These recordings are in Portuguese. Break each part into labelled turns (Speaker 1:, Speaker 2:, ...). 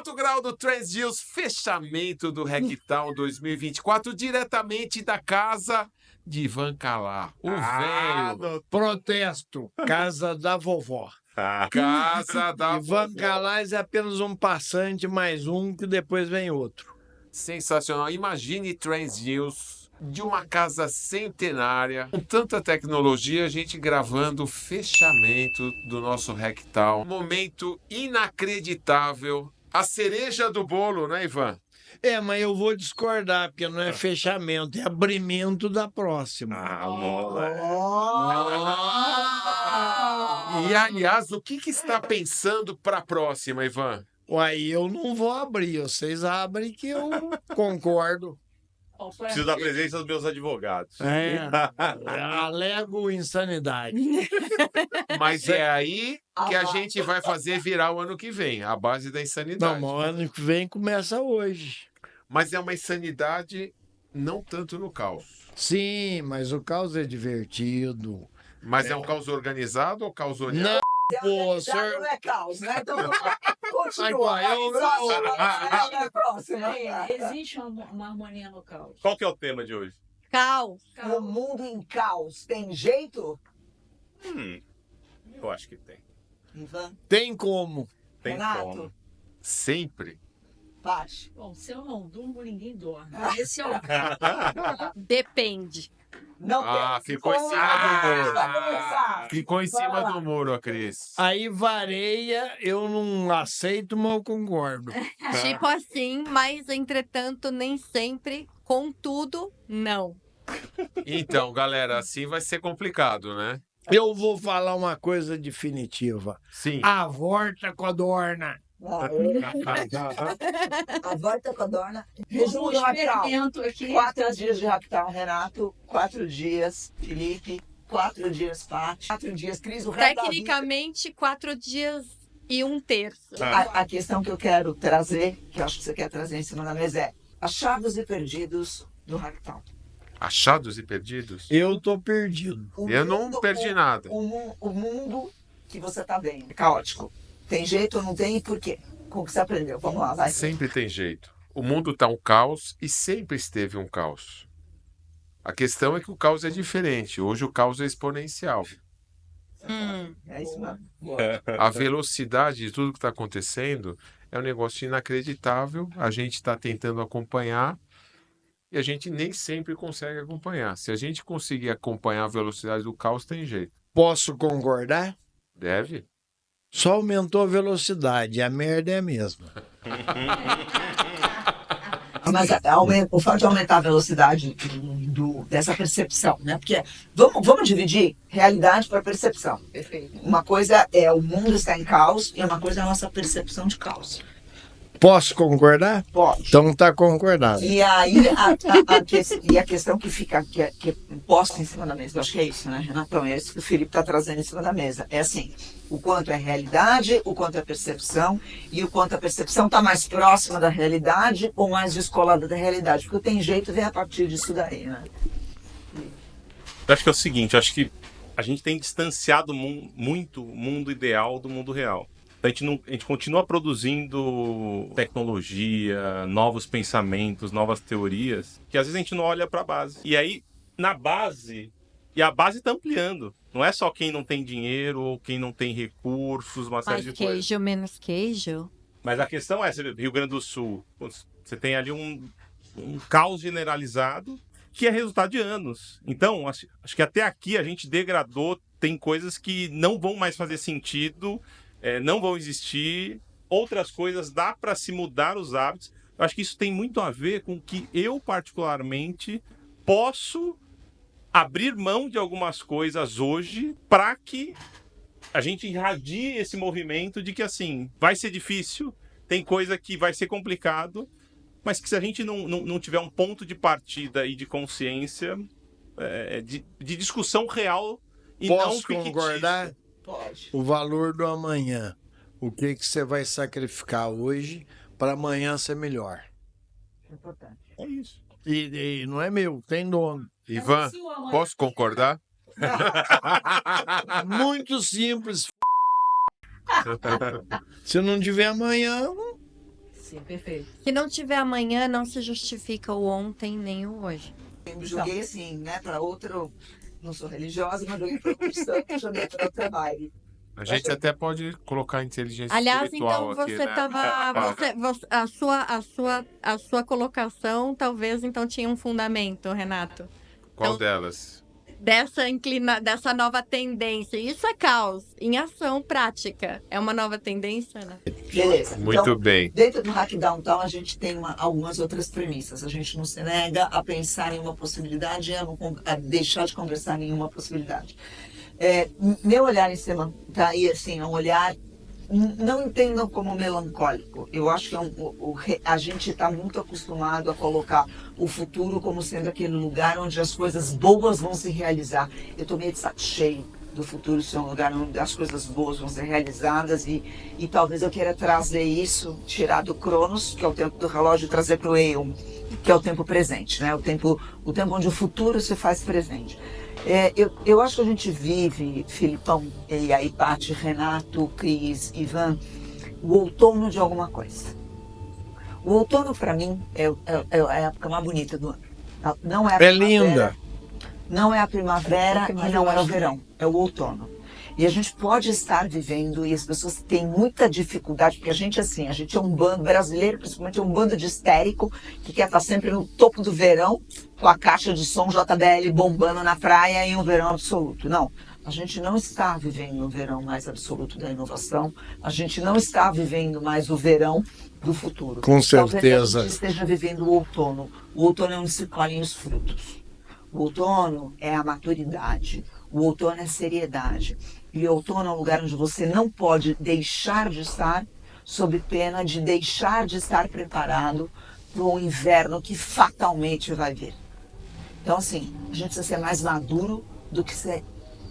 Speaker 1: 4 graus do Trans News, fechamento do Rectal 2024, diretamente da casa de Ivan Calar. O velho.
Speaker 2: Protesto, casa da vovó.
Speaker 1: Casa da
Speaker 2: Ivan
Speaker 1: vovó.
Speaker 2: Calar é apenas um passante, mais um, que depois vem outro.
Speaker 1: Sensacional. Imagine Trans News de uma casa centenária, com tanta tecnologia, a gente gravando o fechamento do nosso Rectal. Momento inacreditável. A cereja do bolo, né, Ivan?
Speaker 2: Mas eu vou discordar, porque não é fechamento, é abrimento da próxima.
Speaker 1: E, aliás, o que está pensando para a próxima, Ivan?
Speaker 2: Uai, eu não vou abrir, vocês abrem que eu concordo.
Speaker 3: Preciso da presença dos meus advogados.
Speaker 2: Alego insanidade.
Speaker 1: Mas é aí que a gente vai fazer virar o ano que vem, a base da
Speaker 2: Não,
Speaker 1: insanidade.
Speaker 2: mas o ano que vem começa hoje.
Speaker 1: Mas é uma insanidade não tanto no caos.
Speaker 2: Sim, mas o caos é divertido.
Speaker 1: Mas é um caos organizado ou caos olhado?
Speaker 2: Não, pô, senhor...
Speaker 4: Não é caos, né? Então,
Speaker 2: Continua.
Speaker 4: Próxima.
Speaker 5: Existe uma harmonia no caos.
Speaker 3: Qual que é o tema de hoje?
Speaker 6: Caos.
Speaker 4: O mundo em caos tem jeito?
Speaker 3: Eu acho que tem.
Speaker 4: Ivan,
Speaker 2: Tem como.
Speaker 3: Tem
Speaker 4: Renato,
Speaker 3: como.
Speaker 1: Sempre.
Speaker 4: Paty.
Speaker 5: Bom, se eu não durmo, ninguém dorme. Esse é o
Speaker 6: Depende.
Speaker 4: Não tem.
Speaker 1: Ficou em cima do muro.
Speaker 4: Vai começar.
Speaker 1: Ficou em
Speaker 4: Vai
Speaker 1: cima
Speaker 4: lá.
Speaker 1: do muro, a Cris.
Speaker 2: Aí vareia, eu não aceito, mas eu concordo.
Speaker 6: Tipo assim, mas entretanto, nem sempre. Contudo, não.
Speaker 1: Então, galera, assim vai ser complicado, né?
Speaker 2: Eu vou falar uma coisa definitiva.
Speaker 1: Sim.
Speaker 2: Avorta, codorna.
Speaker 4: A volta codorna.
Speaker 5: um
Speaker 4: Resumo do Ractal.
Speaker 5: experimento aqui.
Speaker 4: 4 dias de Ractal, Renato. 4 dias, Felipe. 4 dias, Paty. 4 dias, Cris. O resto da vida.
Speaker 6: Tecnicamente, 4 dias e 1/3.
Speaker 4: A questão que eu quero trazer, que eu acho que você quer trazer em cima da mesa é achados e perdidos do Ractal.
Speaker 1: Achados e perdidos?
Speaker 2: Eu tô perdido.
Speaker 1: Eu não perdi nada.
Speaker 4: O mundo que você tá vendo é caótico. Tem jeito ou não tem e por quê? Como que você aprendeu? Vamos lá, vai.
Speaker 1: Sempre tem jeito. O mundo tá um caos e sempre esteve um caos. A questão é que o caos é diferente. Hoje o caos é exponencial.
Speaker 4: É isso mesmo.
Speaker 1: A velocidade de tudo que está acontecendo é um negócio inacreditável. A gente está tentando acompanhar e a gente nem sempre consegue acompanhar. Se a gente conseguir acompanhar a velocidade do caos, tem jeito.
Speaker 2: Posso concordar?
Speaker 1: Deve?
Speaker 2: Só aumentou a velocidade, a merda é a mesma.
Speaker 4: Mas o fato de aumentar a velocidade dessa percepção, né? Porque vamos dividir realidade para percepção.
Speaker 5: Perfeito.
Speaker 4: Uma coisa é o mundo está em caos e uma coisa é a nossa percepção de caos.
Speaker 2: Posso concordar?
Speaker 4: Pode.
Speaker 2: Então tá concordado.
Speaker 4: E aí a questão que fica que é posta em cima da mesa, eu acho que é isso, né, Renatão? É isso que o Felipe está trazendo em cima da mesa. É assim, o quanto é realidade, o quanto é percepção, e o quanto a percepção está mais próxima da realidade ou mais descolada da realidade. Porque tem jeito vem a partir disso daí, né?
Speaker 3: Eu acho que é o seguinte, eu acho que a gente tem distanciado muito o mundo ideal do mundo real. A gente continua produzindo tecnologia, novos pensamentos, novas teorias, que às vezes a gente não olha para a base. E aí, na base, e a base está ampliando. Não é só quem não tem dinheiro ou quem não tem recursos, uma série
Speaker 6: Mais
Speaker 3: de coisas.
Speaker 6: queijo, menos queijo.
Speaker 3: Mas a questão é, Rio Grande do Sul, você tem ali um caos generalizado que é resultado de anos. Então, acho que até aqui a gente degradou, tem coisas que não vão mais fazer sentido, não vão existir, outras coisas dá para se mudar os hábitos. Eu acho que isso tem muito a ver com que eu, particularmente, posso abrir mão de algumas coisas hoje para que a gente irradie esse movimento de que, assim, vai ser difícil, tem coisa que vai ser complicado, mas que se a gente não tiver um ponto de partida e de consciência, de discussão real e não
Speaker 2: Posso
Speaker 3: fictícia.
Speaker 2: concordar?
Speaker 4: Pode.
Speaker 2: O valor do amanhã. O que você vai sacrificar hoje para amanhã ser melhor?
Speaker 4: Importante.
Speaker 3: É isso.
Speaker 2: E não é meu, tem dono.
Speaker 1: Ivan, posso concordar?
Speaker 2: Muito simples. Se não tiver amanhã,
Speaker 5: sim, perfeito.
Speaker 6: Se não tiver amanhã, não se justifica o ontem nem o hoje.
Speaker 4: Eu joguei assim, né, para outro. Não sou religiosa, mas joguei para outro santo, joguei para outra vibe.
Speaker 1: A gente até pode colocar inteligência
Speaker 6: Aliás,
Speaker 1: espiritual
Speaker 6: então
Speaker 1: aqui,
Speaker 6: você
Speaker 1: né?
Speaker 6: estava. A sua colocação talvez então tinha um fundamento, Renato.
Speaker 1: Qual
Speaker 6: então-
Speaker 1: delas?
Speaker 6: Dessa nova tendência. Isso é caos em ação prática. É uma nova tendência, né?
Speaker 4: Beleza.
Speaker 1: Muito
Speaker 4: Então,
Speaker 1: bem.
Speaker 4: dentro do Hack Downtown, a gente tem algumas outras premissas. A gente não se nega a pensar em uma possibilidade e a deixar de conversar em nenhuma possibilidade. Meu olhar em cima tá aí, assim, é um olhar, não entendam como melancólico. Eu acho que a gente está muito acostumado a colocar o futuro como sendo aquele lugar onde as coisas boas vão se realizar. Eu estou meio de saco cheio do futuro ser um lugar onde as coisas boas vão ser realizadas e talvez eu queira trazer isso, tirar do Cronos, que é o tempo do relógio, e trazer para o Aeon, que é o tempo presente, né? O tempo onde o futuro se faz presente. Eu acho que a gente vive, Filipão, e aí Paty, Renato, Cris, Ivan, o outono de alguma coisa. O outono, para mim, é a época mais bonita do ano. Não é a
Speaker 2: É
Speaker 4: primavera,
Speaker 2: linda.
Speaker 4: não é a primavera e não é o verão, é o outono. E a gente pode estar vivendo, e as pessoas têm muita dificuldade, porque a gente é um bando brasileiro, principalmente é um bando de histérico, que quer estar sempre no topo do verão, com a caixa de som JBL bombando na praia e um verão absoluto. Não, a gente não está vivendo o verão mais absoluto da inovação, a gente não está vivendo mais o verão do futuro.
Speaker 2: Com
Speaker 4: Talvez a
Speaker 2: certeza.
Speaker 4: gente esteja vivendo o outono. O outono é onde se colhem os frutos. O outono é a maturidade. O outono é a seriedade. E o outono é um lugar onde você não pode deixar de estar, sob pena de deixar de estar preparado para um inverno que fatalmente vai vir. Então, assim, a gente precisa ser mais maduro do que ser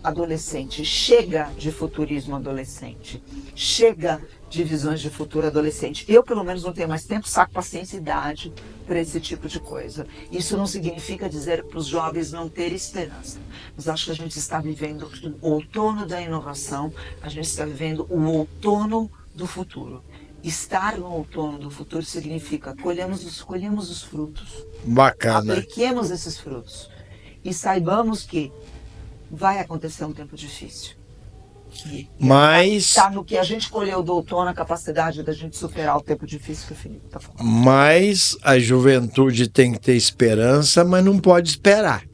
Speaker 4: adolescente. Chega de futurismo adolescente. Chega de visões de futuro adolescente. Eu, pelo menos, não tenho mais tempo, saco, paciência e idade para esse tipo de coisa. Isso não significa dizer para os jovens não terem esperança. Mas acho que a gente está vivendo o outono da inovação, a gente está vivendo o outono do futuro. Estar no outono do futuro significa colhemos os frutos,
Speaker 2: Bacana.
Speaker 4: apliquemos esses frutos e saibamos que vai acontecer um tempo difícil.
Speaker 2: Mas,
Speaker 4: Está no que a gente colheu do outono, a capacidade da gente superar o tempo difícil que o Felipe está falando.
Speaker 2: mas a juventude tem que ter esperança, mas não pode esperar.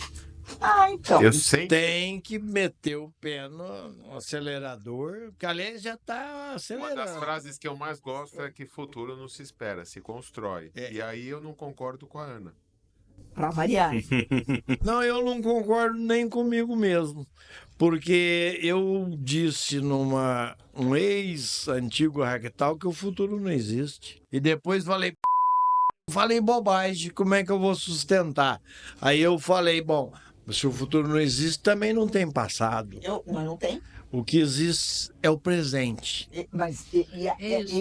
Speaker 4: Então.
Speaker 1: Eu sempre
Speaker 2: Tem que meter o pé no acelerador, porque aliás já está
Speaker 1: Uma das
Speaker 2: acelerando.
Speaker 1: frases que eu mais gosto é que futuro não se espera, se constrói.
Speaker 2: É.
Speaker 1: E aí eu não concordo com a Ana.
Speaker 4: Para variar.
Speaker 2: Não, eu não concordo nem comigo mesmo, porque eu disse um ex-antigo Hacktal que o futuro não existe. E depois falei bobagem, como é que eu vou sustentar? Aí eu falei, bom, se o futuro não existe, também não tem passado.
Speaker 4: Mas não tem.
Speaker 2: O que existe é o presente.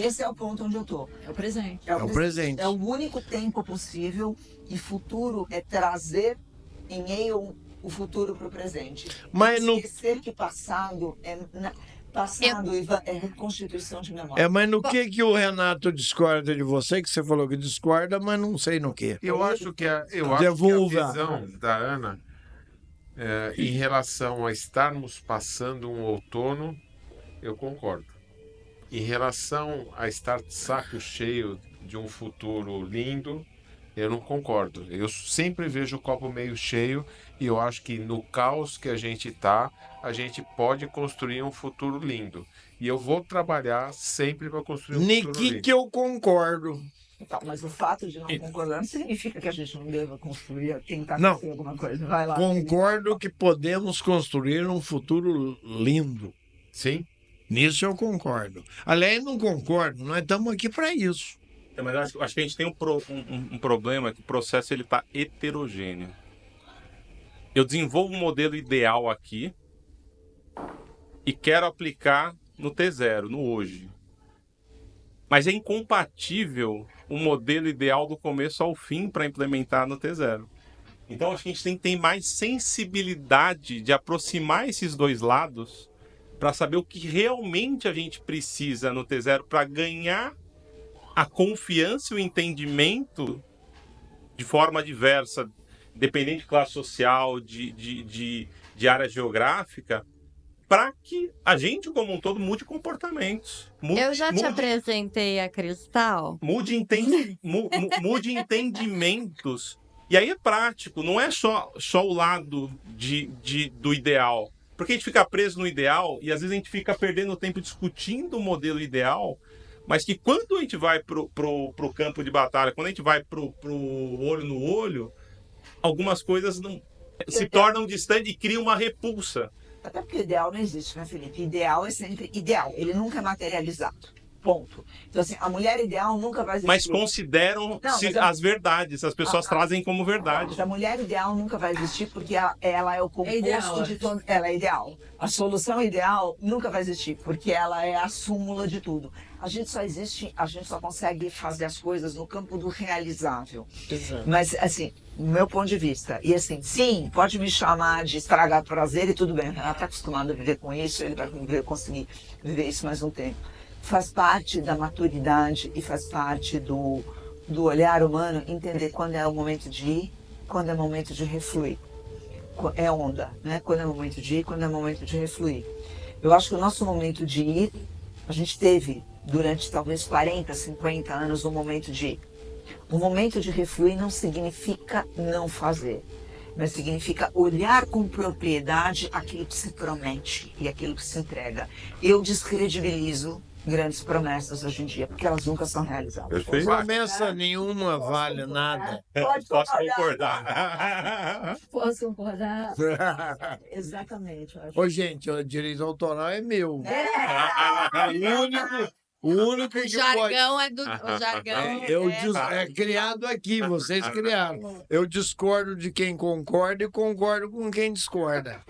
Speaker 4: Esse é o ponto onde eu estou.
Speaker 5: É o presente.
Speaker 2: É o presente.
Speaker 4: É o único tempo possível e futuro é trazer em Aeon o futuro para o presente.
Speaker 2: Mas no,
Speaker 4: Esquecer que passado Ivan, é reconstituição de memória.
Speaker 2: mas no que o Renato discorda de você, que você falou que discorda, mas não sei no que.
Speaker 1: Eu acho que a
Speaker 2: Devolva.
Speaker 1: visão da Ana em relação a estarmos passando um outono, eu concordo. Em relação a estar de saco cheio de um futuro lindo, eu não concordo. Eu sempre vejo o copo meio cheio e eu acho que no caos que a gente está, a gente pode construir um futuro lindo. E eu vou trabalhar sempre para construir um futuro
Speaker 2: Niki
Speaker 1: lindo.
Speaker 2: que eu concordo.
Speaker 4: Então, mas o fato de não concordar não significa que a gente não deva construir, tentar
Speaker 2: Não.
Speaker 4: construir alguma coisa. Vai lá.
Speaker 2: Concordo que podemos construir um futuro lindo.
Speaker 1: Sim?
Speaker 2: Nisso eu concordo. Aliás, não concordo, nós estamos aqui para isso.
Speaker 3: Mas acho que a gente tem um problema, que o processo está heterogêneo. Eu desenvolvo um modelo ideal aqui e quero aplicar no T0, no hoje. Mas é incompatível o modelo ideal do começo ao fim para implementar no T0. Então acho que a gente tem que ter mais sensibilidade de aproximar esses dois lados para saber o que realmente a gente precisa no T0 para ganhar a confiança e o entendimento de forma diversa, dependente de classe social, de área geográfica, para que a gente, como um todo, mude comportamentos.
Speaker 6: Eu já te apresentei a Cristal.
Speaker 3: Mude entendimentos. E aí é prático, não é só o lado do ideal. Porque a gente fica preso no ideal e às vezes a gente fica perdendo tempo discutindo o modelo ideal, mas que quando a gente vai pro campo de batalha, quando a gente vai pro olho no olho, algumas coisas não se tornam distantes e criam uma repulsa.
Speaker 4: Até porque o ideal não existe, né, Felipe? Ideal é sempre ideal, ele nunca é materializado. Ponto. Então, assim, a mulher ideal nunca vai existir.
Speaker 3: Mas consideram as verdades, as pessoas trazem como verdade.
Speaker 4: A mulher ideal nunca vai existir porque ela é o composto de todo. Ela é ideal. A solução ideal nunca vai existir porque ela é a súmula de tudo. A gente só consegue fazer as coisas no campo do realizável.
Speaker 2: Exato.
Speaker 4: Mas, assim, do meu ponto de vista, e assim, sim, pode me chamar de estragar prazer e tudo bem. Ela está acostumada a viver com isso, ele vai conseguir viver isso mais um tempo. Faz parte da maturidade e faz parte do olhar humano entender quando é o momento de ir, quando é o momento de refluir. É onda, né? Quando é o momento de ir, quando é o momento de refluir. Eu acho que o nosso momento de ir, a gente teve durante talvez 40, 50 anos um momento de ir. O momento de refluir não significa não fazer, mas significa olhar com propriedade aquilo que se promete e aquilo que se entrega. Eu descredibilizo grandes promessas hoje em dia, porque elas nunca são realizadas.
Speaker 3: Perfeito.
Speaker 2: Promessa nenhuma vale nada.
Speaker 3: Posso concordar.
Speaker 5: Posso concordar? Exatamente. Eu acho.
Speaker 2: Ô, gente, o direito autoral é meu. O único que
Speaker 6: O
Speaker 2: pode...
Speaker 6: jargão é do. O jargão
Speaker 2: É criado aqui, vocês criaram. Eu discordo de quem concorda e concordo com quem discorda.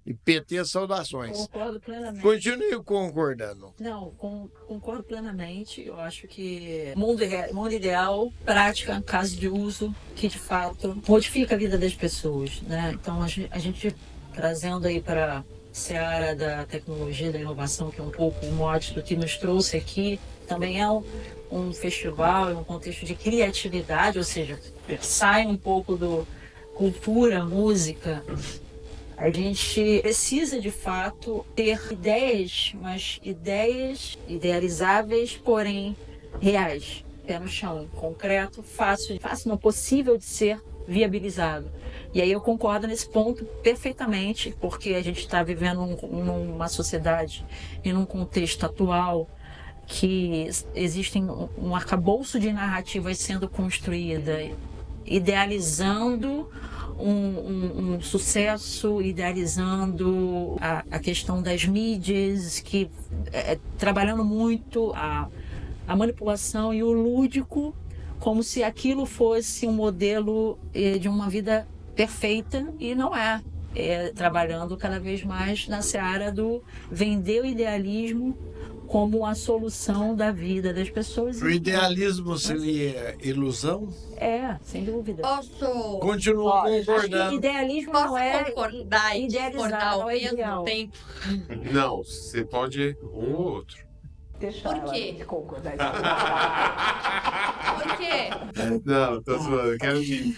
Speaker 2: E PT, saudações.
Speaker 5: Concordo plenamente.
Speaker 2: Continue concordando.
Speaker 5: Não, concordo plenamente. Eu acho que mundo ideal, prática, caso de uso, que de fato modifica a vida das pessoas, né? Então a gente trazendo aí para seara da tecnologia, da inovação, que é um pouco o mote do que nos trouxe aqui, também é um festival, é um contexto de criatividade, ou seja, sai um pouco do cultura, música. A gente precisa, de fato, ter ideias, mas ideias idealizáveis, porém reais. Pé no chão, concreto, fácil, não possível de ser viabilizado. E aí eu concordo nesse ponto perfeitamente, porque a gente está vivendo numa sociedade e num contexto atual que existem um arcabouço de narrativas sendo construída, idealizando um sucesso, idealizando a questão das mídias, que trabalhando muito a manipulação e o lúdico, como se aquilo fosse um modelo de uma vida perfeita, e não é. Trabalhando cada vez mais na seara do vender o idealismo como a solução da vida das pessoas.
Speaker 2: O idealismo seria ilusão?
Speaker 5: Sem dúvida.
Speaker 6: Posso.
Speaker 2: Continuo concordando.
Speaker 5: Idealismo
Speaker 6: Posso
Speaker 5: não é
Speaker 6: concordar e discordar
Speaker 5: idealizar,
Speaker 6: ao
Speaker 5: não é
Speaker 6: mesmo
Speaker 5: ideal.
Speaker 6: tempo?
Speaker 1: Não, você pode um ou outro.
Speaker 4: Deixa
Speaker 6: Por
Speaker 4: ela
Speaker 6: quê?
Speaker 4: concordar.
Speaker 6: Por quê?
Speaker 1: Não, tô zoando, quero que...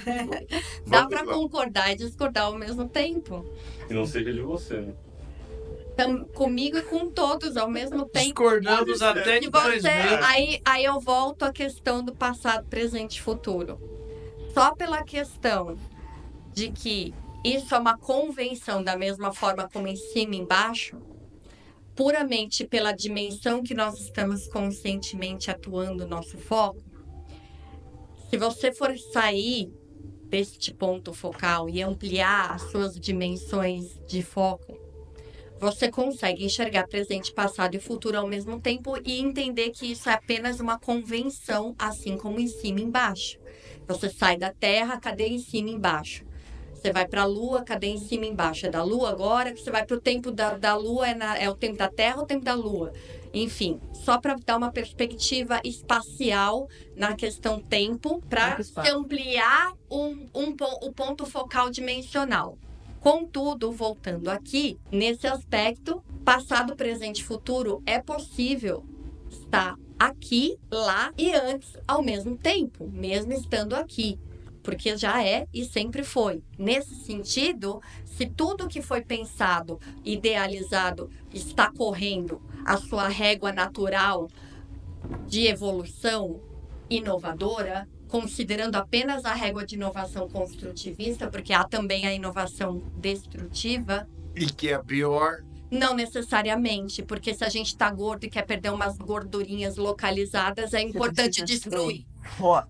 Speaker 6: Dá
Speaker 1: Vamos
Speaker 6: pra
Speaker 1: lá.
Speaker 6: concordar e discordar ao mesmo tempo.
Speaker 3: Que não seja de você, né?
Speaker 6: Comigo e com todos ao mesmo tempo.
Speaker 2: Discordamos até
Speaker 6: E
Speaker 2: em 2
Speaker 6: você,
Speaker 2: meses.
Speaker 6: aí eu volto à questão do passado, presente e futuro. Só pela questão de que isso é uma convenção, da mesma forma como em cima e embaixo, puramente pela dimensão que nós estamos conscientemente atuando nosso foco, se você for sair deste ponto focal e ampliar as suas dimensões de foco, você consegue enxergar presente, passado e futuro ao mesmo tempo e entender que isso é apenas uma convenção, assim como em cima e embaixo. Você sai da Terra, cadê em cima e embaixo? Você vai para a Lua, cadê em cima e embaixo? É da Lua agora? Você vai para o tempo da Lua, é o tempo da Terra ou o tempo da Lua? Enfim, só para dar uma perspectiva espacial na questão tempo, para ampliar o ponto focal dimensional. Contudo, voltando aqui, nesse aspecto, passado, presente e futuro, é possível estar aqui, lá e antes ao mesmo tempo, mesmo estando aqui. Porque já é e sempre foi. Nesse sentido, se tudo que foi pensado, idealizado, está correndo a sua régua natural de evolução inovadora, considerando apenas a régua de inovação construtivista, porque há também a inovação destrutiva,
Speaker 2: E que é pior.
Speaker 6: não necessariamente, porque se a gente está gordo e quer perder umas gordurinhas localizadas, é importante destruir.
Speaker 4: Pô,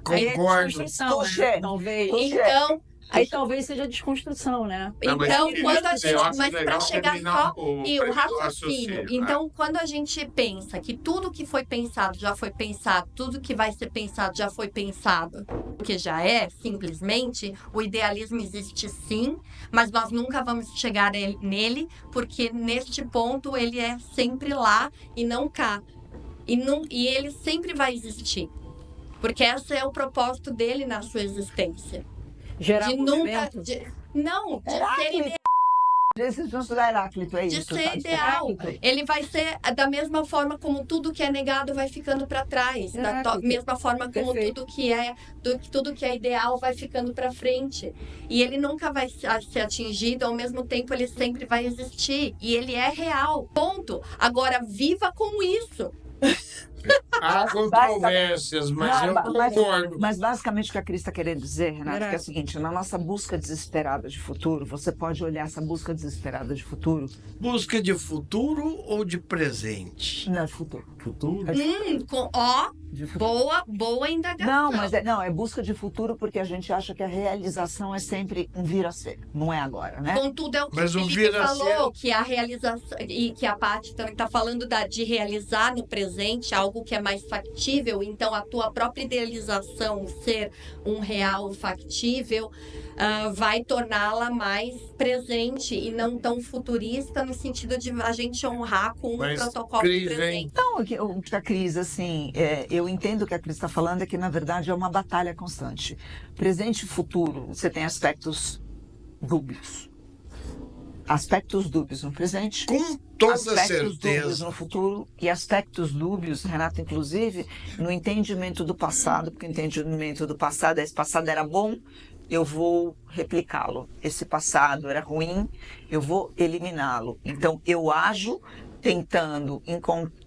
Speaker 5: Aí é
Speaker 2: Concordo.
Speaker 5: desconstrução,
Speaker 4: Touché.
Speaker 5: né? Talvez.
Speaker 6: Então,
Speaker 5: Aí talvez seja desconstrução, né?
Speaker 1: Não, mas
Speaker 6: então
Speaker 1: eu
Speaker 6: quando a
Speaker 1: acho
Speaker 6: gente. Mas
Speaker 1: legal
Speaker 6: para chegar
Speaker 1: terminar
Speaker 6: só. E o raciocínio.
Speaker 1: raciocínio,
Speaker 6: Então, quando a gente pensa que tudo que foi pensado já foi pensado, tudo que vai ser pensado já foi pensado, porque já é, simplesmente, o idealismo existe sim, mas nós nunca vamos chegar nele, porque neste ponto ele é sempre lá e não cá. E ele sempre vai existir. Porque esse é o propósito dele na sua existência.
Speaker 5: Gerar
Speaker 6: De
Speaker 5: movimento.
Speaker 6: nunca. Não, de ser
Speaker 4: Heráclito. Esses vão estudar Heráclito, é
Speaker 6: De
Speaker 4: isso.
Speaker 6: ser
Speaker 4: tá?
Speaker 6: ideal. Ele vai ser da mesma forma como tudo que é negado vai ficando para trás. Da mesma forma como
Speaker 5: Perfeito.
Speaker 6: tudo que é ideal vai ficando para frente. E ele nunca vai ser atingido, ao mesmo tempo ele sempre vai existir. E ele é real. Ponto. Agora, viva com isso.
Speaker 2: Há controvérsias, mas eu concordo.
Speaker 4: Mas basicamente o que a Cris está querendo dizer, Renato,
Speaker 5: Verdade.
Speaker 4: que é o seguinte: na nossa busca desesperada de futuro, você pode olhar essa busca desesperada de futuro.
Speaker 2: Busca de futuro ou de presente?
Speaker 4: Não, de futuro.
Speaker 2: Futuro?
Speaker 4: De futuro.
Speaker 6: Boa indagação.
Speaker 4: Não, é busca de futuro porque a gente acha que a realização é sempre um vir a ser. Não é agora, né?
Speaker 6: Contudo, é o que
Speaker 2: Mas
Speaker 6: o
Speaker 2: o
Speaker 6: Felipe
Speaker 2: vir a
Speaker 6: falou, que a realização, e que a Paty também está falando de realizar no presente algo que é mais factível. Então, a tua própria idealização ser um real factível vai torná-la mais presente e não tão futurista, no sentido de a gente honrar com
Speaker 2: Mas,
Speaker 6: um protocolo
Speaker 2: Cris,
Speaker 6: presente.
Speaker 2: hein?
Speaker 4: Então, o que a Cris, assim, eu entendo o que a Cris está falando, é que, na verdade, é uma batalha constante. Presente e futuro, você tem aspectos dúbios. Aspectos dúbios no presente,
Speaker 2: Com toda
Speaker 4: aspectos dúbios
Speaker 2: certeza.
Speaker 4: no futuro e aspectos dúbios, Renato, inclusive, no entendimento do passado, porque o entendimento do passado, esse passado era bom, eu vou replicá-lo. Esse passado era ruim, eu vou eliminá-lo. Então, eu ajo tentando,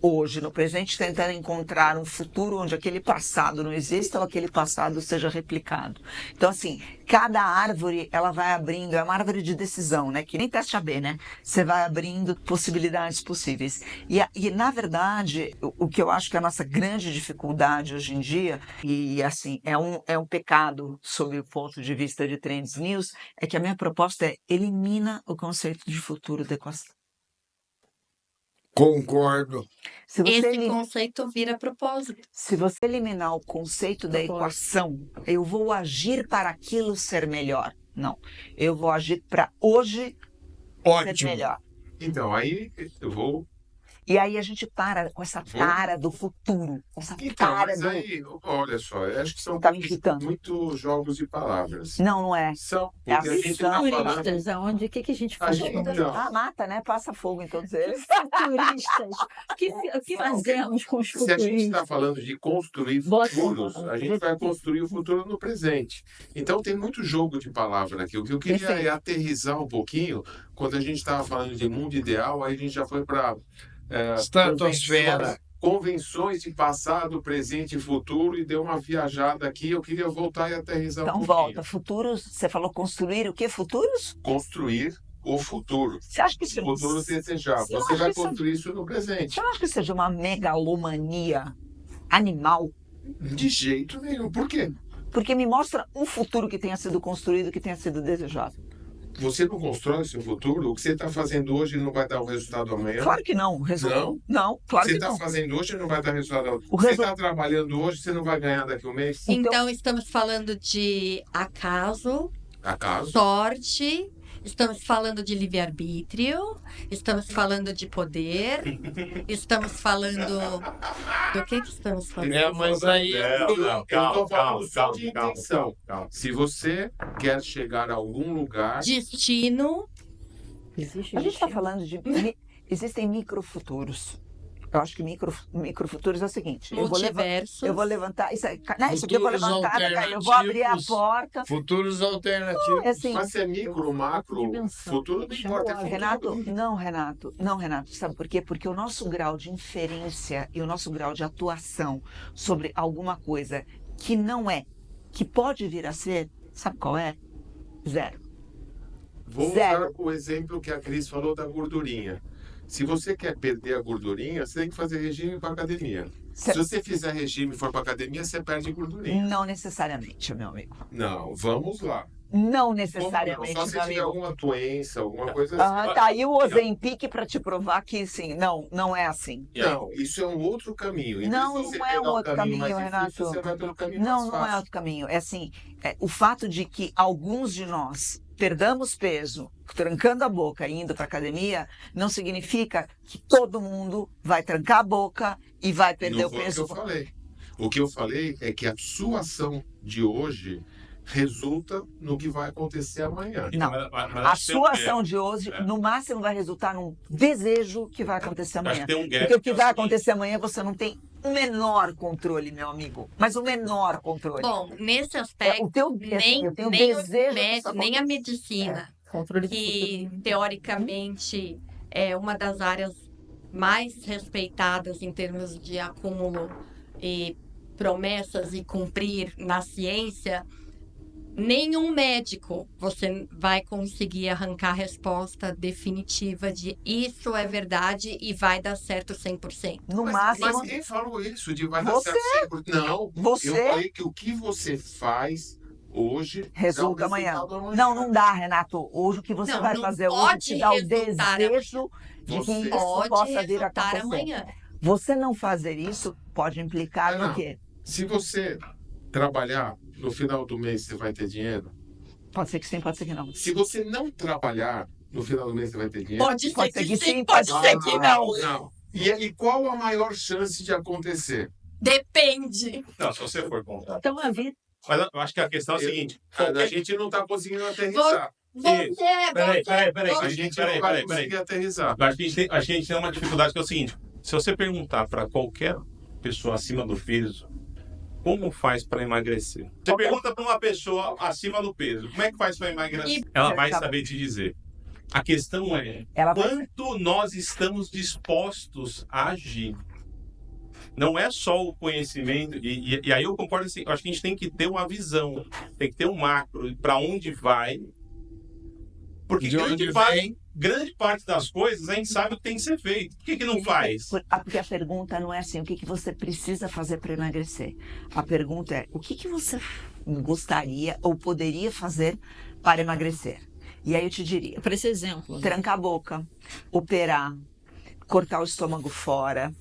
Speaker 4: hoje, no presente, tentando encontrar um futuro onde aquele passado não exista ou aquele passado seja replicado. Então, assim, cada árvore, ela vai abrindo, é uma árvore de decisão, né? Que nem teste AB, né? Você vai abrindo possibilidades possíveis. E na verdade, o que eu acho que é a nossa grande dificuldade hoje em dia, e assim, é um pecado sob o ponto de vista de Trends News, é que a minha proposta é elimina o conceito de futuro da equação.
Speaker 2: Concordo.
Speaker 4: Se você
Speaker 6: Esse conceito vira propósito.
Speaker 4: Se você eliminar o conceito da equação, eu vou agir para aquilo ser melhor. Não, eu vou agir para hoje ser
Speaker 2: Ótimo.
Speaker 4: melhor.
Speaker 1: Então, aí eu vou.
Speaker 4: E aí a gente para com essa tara do futuro. Essa
Speaker 1: Então,
Speaker 4: tara
Speaker 1: mas
Speaker 4: do...
Speaker 1: aí, olha só, eu acho que são
Speaker 4: Tá me irritando.
Speaker 1: muito jogos de palavras.
Speaker 4: Não, não é.
Speaker 1: São,
Speaker 4: É
Speaker 1: porque a gente está falando.
Speaker 5: Futuristas, aonde? O que a gente
Speaker 1: A
Speaker 5: faz?
Speaker 1: gente-
Speaker 4: Ah, mata, né? Passa fogo em todos eles.
Speaker 5: Futuristas. O que fazemos com os
Speaker 1: Se a gente
Speaker 5: futuristas?
Speaker 1: está falando de construir
Speaker 5: Bota-
Speaker 1: futuros, a gente vai construir o futuro no presente. Então tem muito jogo de palavra aqui. O que eu queria
Speaker 4: Perfeito.
Speaker 1: é aterrissar um pouquinho, quando a gente estava falando de mundo ideal, aí a gente já foi para
Speaker 2: Estratosfera.
Speaker 1: convenções de passado, presente e futuro, e deu uma viajada aqui. Eu queria voltar e aterrissar
Speaker 4: Então
Speaker 1: um pouquinho.
Speaker 4: volta. Futuros, você falou construir o quê? Futuros?
Speaker 1: Construir o futuro.
Speaker 4: Você acha que isso
Speaker 1: O futuro desejável.
Speaker 4: Você
Speaker 1: Você
Speaker 4: acha
Speaker 1: vai
Speaker 4: isso-
Speaker 1: construir isso no presente.
Speaker 4: Você não acha que seja uma megalomania animal?
Speaker 1: De jeito nenhum. Por quê?
Speaker 4: Porque me mostra um futuro que tenha sido construído, que tenha sido desejado.
Speaker 1: Você não constrói o seu futuro? O que você está fazendo hoje não vai dar o resultado amanhã?
Speaker 4: Claro que não. Não, claro
Speaker 1: Você
Speaker 4: que
Speaker 1: está
Speaker 4: não.
Speaker 1: fazendo hoje não vai dar resultado amanhã.
Speaker 4: O
Speaker 1: Você
Speaker 4: resu-
Speaker 1: está trabalhando hoje, você não vai ganhar daqui a um mês?
Speaker 6: Então, estamos falando de acaso,
Speaker 1: Acaso?
Speaker 6: sorte, estamos falando de livre-arbítrio, estamos falando de poder, estamos falando... Do que estamos falando?
Speaker 2: Mas aí.
Speaker 1: Eu estou falando só de
Speaker 3: calma,
Speaker 1: intenção.
Speaker 3: calma.
Speaker 1: Se você quer chegar a algum lugar,
Speaker 6: Destino,
Speaker 5: Existe
Speaker 4: A gente está
Speaker 5: destino.
Speaker 4: falando de... Existem microfuturos. Eu acho que microfuturos é o seguinte.
Speaker 6: Multiversos.
Speaker 4: Eu vou levantar. Isso aqui eu vou
Speaker 2: Futuros
Speaker 4: levantar, eu vou abrir a
Speaker 2: alternativos.
Speaker 4: porta.
Speaker 2: Futuros alternativos.
Speaker 4: É assim,
Speaker 1: Mas se é micro, macro,
Speaker 5: dimensão.
Speaker 1: futuro não importa. É
Speaker 4: Renato, não, Renato. Sabe por quê? Porque o nosso grau de inferência e o nosso grau de atuação sobre alguma coisa que não é, que pode vir a ser, sabe qual é? Zero.
Speaker 1: Vou
Speaker 4: Zero.
Speaker 1: usar o exemplo que a Cris falou da gordurinha. Se você quer perder a gordurinha, você tem que fazer regime para academia. Se você fizer regime e for para academia, você perde gordurinha.
Speaker 4: Não necessariamente, meu amigo.
Speaker 1: Não, vamos lá.
Speaker 4: Não
Speaker 1: Como
Speaker 4: necessariamente,
Speaker 1: não? Só se
Speaker 4: meu
Speaker 1: tiver
Speaker 4: amigo.
Speaker 1: alguma doença, alguma coisa assim.
Speaker 4: Tá aí o Ozempic para te provar que sim, não é assim.
Speaker 1: Não, isso é um outro caminho. Em vez
Speaker 4: Não,
Speaker 1: de você
Speaker 4: não é
Speaker 1: pegar
Speaker 4: um
Speaker 1: o
Speaker 4: outro
Speaker 1: caminho mais
Speaker 4: caminho,
Speaker 1: difícil,
Speaker 4: Renato.
Speaker 1: você vai pelo caminho
Speaker 4: Não,
Speaker 1: mais
Speaker 4: não é
Speaker 1: fácil.
Speaker 4: outro caminho. É assim, o fato de que alguns de nós perdamos peso, trancando a boca e indo para academia, não significa que todo mundo vai trancar a boca e vai perder
Speaker 1: Não
Speaker 4: o
Speaker 1: foi
Speaker 4: peso.
Speaker 1: o que eu falei. O que eu falei é que a sua ação de hoje resulta no que vai acontecer amanhã.
Speaker 4: Não.
Speaker 3: Mas
Speaker 4: A
Speaker 3: acho que tem
Speaker 4: sua
Speaker 3: um
Speaker 4: ação
Speaker 3: gap.
Speaker 4: de hoje, no máximo, vai resultar num desejo que vai acontecer
Speaker 3: Acho
Speaker 4: amanhã.
Speaker 3: que tem um gap.
Speaker 4: Porque o que
Speaker 3: é
Speaker 4: vai
Speaker 3: seguinte,
Speaker 4: acontecer amanhã você não tem o menor controle, meu amigo. Mas o menor controle.
Speaker 6: Bom, nesse
Speaker 4: O
Speaker 6: aspecto,
Speaker 4: teu,
Speaker 6: nem,
Speaker 4: eu tenho
Speaker 6: nem, o
Speaker 4: desejo que
Speaker 6: médico,
Speaker 4: isso
Speaker 6: nem a
Speaker 4: aconteça.
Speaker 6: medicina,
Speaker 5: Controle do
Speaker 6: que
Speaker 5: futuro.
Speaker 6: teoricamente é uma das áreas mais respeitadas em termos de acúmulo e promessas e cumprir na ciência, nenhum médico você vai conseguir arrancar a resposta definitiva de isso é verdade e vai dar certo 100%.
Speaker 4: No
Speaker 1: Mas
Speaker 4: máximo,
Speaker 1: quem falou isso de vai dar
Speaker 4: Você.
Speaker 1: certo sempre? Não,
Speaker 4: você
Speaker 1: eu falei que o que você faz hoje
Speaker 4: resulta
Speaker 1: dá um
Speaker 4: amanhã.
Speaker 1: resultado amanhã.
Speaker 4: Não dá, Renato. Hoje o que você
Speaker 6: Não,
Speaker 4: vai
Speaker 6: não
Speaker 4: fazer hoje
Speaker 6: pode
Speaker 4: te dá o
Speaker 6: resultar
Speaker 4: desejo de que
Speaker 1: Você
Speaker 4: isso
Speaker 6: Pode
Speaker 4: possa vir a
Speaker 6: resultar
Speaker 4: acontecer.
Speaker 6: amanhã.
Speaker 4: Você não fazer isso pode implicar no
Speaker 1: Não.
Speaker 4: quê?
Speaker 1: Se você trabalhar, no final do mês você vai ter dinheiro.
Speaker 4: Pode ser que sim, pode ser que não.
Speaker 1: Se você não trabalhar, no final do mês você vai ter dinheiro.
Speaker 6: Pode
Speaker 4: Pode
Speaker 6: ser
Speaker 4: ser
Speaker 6: que
Speaker 4: que
Speaker 6: sim,
Speaker 4: sim,
Speaker 6: pode
Speaker 4: pode
Speaker 6: ser que não.
Speaker 1: Não. E qual a maior chance de acontecer?
Speaker 6: Depende.
Speaker 3: Não, se você for contar.
Speaker 5: Então a vida.
Speaker 3: Mas eu acho que a questão é a seguinte.
Speaker 1: A gente não está conseguindo aterrissar.
Speaker 3: Peraí.
Speaker 1: A gente não vai conseguir aterrissar.
Speaker 3: Acho que a gente tem uma dificuldade que é o seguinte. Se você perguntar para qualquer pessoa acima do peso, como faz para emagrecer? Você pergunta para uma pessoa acima do peso, como é que faz para emagrecer? Ela vai saber te dizer. A questão é
Speaker 4: Ela vai-
Speaker 3: quanto nós estamos dispostos a agir. Não é só o conhecimento, e aí eu concordo assim, eu acho que a gente tem que ter uma visão, tem que ter um macro, para onde vai, porque
Speaker 2: De onde
Speaker 3: grande parte das coisas a gente sabe o que tem que ser feito. Por que não faz?
Speaker 4: Porque a pergunta não é assim, o que você precisa fazer para emagrecer? A pergunta é, o que você gostaria ou poderia fazer para emagrecer? E aí eu te diria,
Speaker 5: Para esse exemplo. Né?
Speaker 4: trancar a boca, operar, cortar o estômago fora,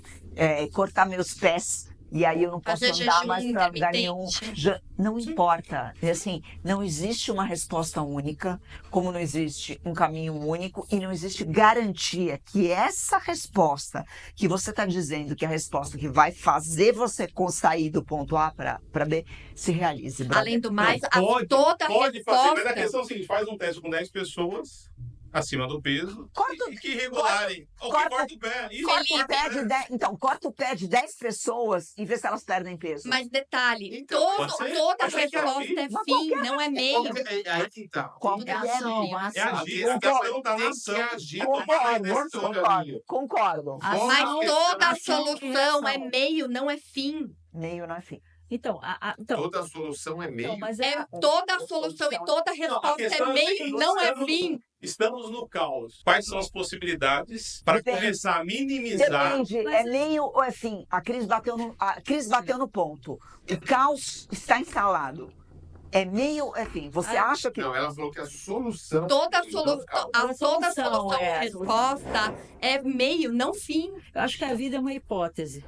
Speaker 4: cortar meus pés, e aí eu não posso
Speaker 6: Fazer
Speaker 4: andar
Speaker 6: jejum
Speaker 4: mais para lugar nenhum.
Speaker 6: intermitente.
Speaker 4: Não importa. É assim, não existe uma resposta única, como não existe um caminho único, e não existe garantia que essa resposta que você está dizendo, que é a resposta que vai fazer você sair do ponto A para B, se realize. brother.
Speaker 6: Além do mais,
Speaker 3: Não,
Speaker 6: toda
Speaker 3: Pode fazer, mas a
Speaker 6: resposta...
Speaker 3: questão é a seguinte, faz um teste com 10 pessoas acima do peso
Speaker 4: Corta-
Speaker 3: e que regularem. Ou que
Speaker 4: corta-
Speaker 3: corta o pé. Isso,
Speaker 4: Corta o
Speaker 3: corta
Speaker 4: pé
Speaker 3: o pé.
Speaker 4: de 10, então, corta o pé de 10 pessoas e vê se elas perdem peso.
Speaker 6: Mas detalhe,
Speaker 1: Então,
Speaker 3: pode ser.
Speaker 6: toda
Speaker 3: Pode ser que é
Speaker 6: resposta
Speaker 3: fim.
Speaker 6: é
Speaker 4: Mas
Speaker 6: fim, não é meio.
Speaker 1: Aí que tá.
Speaker 4: Qualquer
Speaker 6: ação,
Speaker 4: meio.
Speaker 3: É agir,
Speaker 1: A
Speaker 3: a
Speaker 1: questão
Speaker 3: questão da
Speaker 1: tem
Speaker 3: nação.
Speaker 1: que agir,
Speaker 4: Concordo,
Speaker 1: tomar nesse
Speaker 4: concordo,
Speaker 1: caminho.
Speaker 4: concordo.
Speaker 5: Ação.
Speaker 6: Mas
Speaker 1: Volta
Speaker 6: toda
Speaker 1: a questão.
Speaker 6: solução é meio, não é fim.
Speaker 4: Meio não é fim.
Speaker 5: Então, então,
Speaker 1: Toda solução é meio.
Speaker 5: não, mas
Speaker 6: É toda solução e toda
Speaker 3: a
Speaker 6: resposta
Speaker 3: questão
Speaker 6: é
Speaker 3: é a
Speaker 6: meio,
Speaker 3: seguinte,
Speaker 6: não é
Speaker 3: estamos-
Speaker 6: fim.
Speaker 3: Estamos no caos. Quais são as possibilidades para
Speaker 4: Depende.
Speaker 3: começar a minimizar?
Speaker 4: Depende,
Speaker 5: Mas-
Speaker 4: é meio ou é fim. A Cris bateu no ponto. O caos está instalado. É meio ou é fim. Você acha que...
Speaker 1: Não, ela falou que a solução.
Speaker 6: Toda
Speaker 1: Então,
Speaker 6: solução,
Speaker 1: calma.
Speaker 6: toda
Speaker 5: solução,
Speaker 6: solução
Speaker 5: é.
Speaker 6: e resposta é meio, não fim.
Speaker 5: eu acho que a vida é uma hipótese.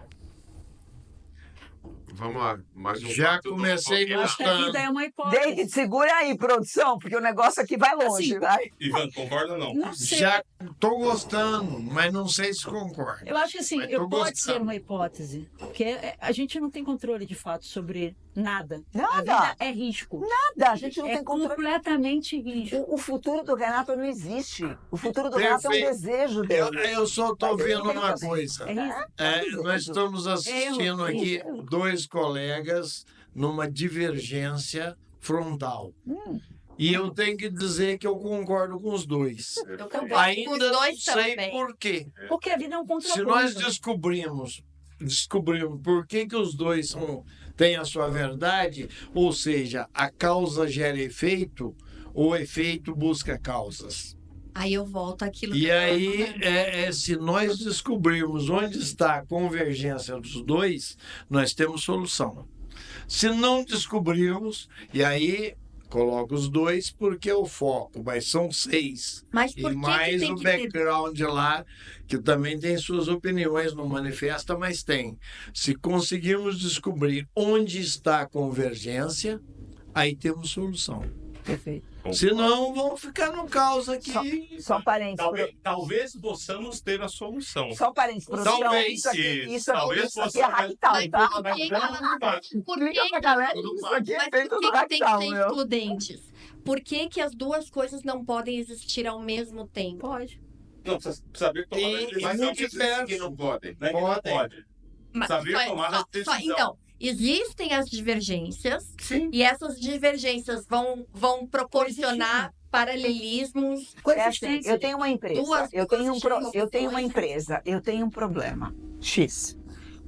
Speaker 1: Vamos lá, mais um
Speaker 2: Já
Speaker 1: fato do
Speaker 2: comecei
Speaker 5: Eu acho que a vida
Speaker 2: gostando.
Speaker 5: é uma hipótese.
Speaker 4: David, segura aí, produção, porque o negócio aqui vai longe,
Speaker 5: Assim,
Speaker 4: vai.
Speaker 3: Ivan, concorda ou não?
Speaker 5: Não sei.
Speaker 2: Já tô gostando, mas não sei se concordo.
Speaker 5: Eu acho que assim,
Speaker 2: Mas tô
Speaker 5: pode
Speaker 2: gostando.
Speaker 5: ser uma hipótese, porque a gente não tem controle de fato sobre nada. A
Speaker 4: Nada.
Speaker 5: vida é risco.
Speaker 4: Nada, a gente não
Speaker 5: É
Speaker 4: tem controle.
Speaker 5: completamente risco.
Speaker 4: O futuro do Renato não existe. O futuro do Renato é um
Speaker 2: Perfeito.
Speaker 4: desejo
Speaker 2: Eu,
Speaker 4: dele.
Speaker 2: eu só tô
Speaker 4: Mas ele
Speaker 2: vendo
Speaker 4: tem
Speaker 2: uma
Speaker 4: também.
Speaker 2: coisa.
Speaker 5: É risco.
Speaker 2: Nós estamos assistindo aqui dois colegas numa divergência frontal. E eu tenho que dizer que eu concordo com os dois.
Speaker 6: Eu concordo com os
Speaker 2: Ainda não
Speaker 6: dois
Speaker 2: sei
Speaker 6: também.
Speaker 2: por quê.
Speaker 5: Porque a vida é um
Speaker 2: Se
Speaker 5: contraponto.
Speaker 2: nós descobrimos por que os dois têm a sua verdade, ou seja, a causa gera efeito, o efeito busca causas.
Speaker 6: Aí eu volto àquilo
Speaker 2: E
Speaker 6: que eu
Speaker 2: aí,
Speaker 6: tava falando.
Speaker 2: se nós descobrirmos onde está a convergência dos dois, nós temos solução. Se não descobrirmos, e aí coloco os dois porque é o foco, mas são 6.
Speaker 6: Mas por
Speaker 2: E
Speaker 6: que
Speaker 2: mais
Speaker 6: tem
Speaker 2: o
Speaker 6: que ter...
Speaker 2: background lá, que também tem suas opiniões, não manifesta, mas tem. Se conseguirmos descobrir onde está a convergência, aí temos solução.
Speaker 4: Perfeito.
Speaker 2: Senão, vamos ficar no caos aqui.
Speaker 4: Só um parênteses.
Speaker 3: Talvez possamos ter a solução.
Speaker 4: Só um parênteses, produção.
Speaker 2: Talvez,
Speaker 3: talvez
Speaker 4: isso aqui é radical,
Speaker 6: Mas
Speaker 4: tá?
Speaker 6: por que que elas- por que
Speaker 4: Explica pra galera que isso aqui é
Speaker 6: Mas
Speaker 4: feito
Speaker 6: por
Speaker 4: do
Speaker 6: que que tem que
Speaker 4: radical,
Speaker 6: ser
Speaker 4: meu.
Speaker 6: excludentes? Por que que as duas coisas não podem existir ao mesmo tempo?
Speaker 5: Pode.
Speaker 3: Não, precisa saber tomar
Speaker 2: E-
Speaker 3: decisão.
Speaker 1: Mas
Speaker 2: e
Speaker 1: não diz
Speaker 2: multiverso.
Speaker 1: que não podem.
Speaker 3: Não é que não
Speaker 2: Podem.
Speaker 3: pode.
Speaker 6: Mas
Speaker 3: Saber tomar a decisão.
Speaker 6: então, existem as divergências
Speaker 2: Sim.
Speaker 6: e essas divergências vão proporcionar paralelismos.
Speaker 4: É assim, eu tenho uma empresa,
Speaker 6: Duas
Speaker 4: eu tenho uma
Speaker 6: coisas.
Speaker 4: empresa, eu tenho um problema. X.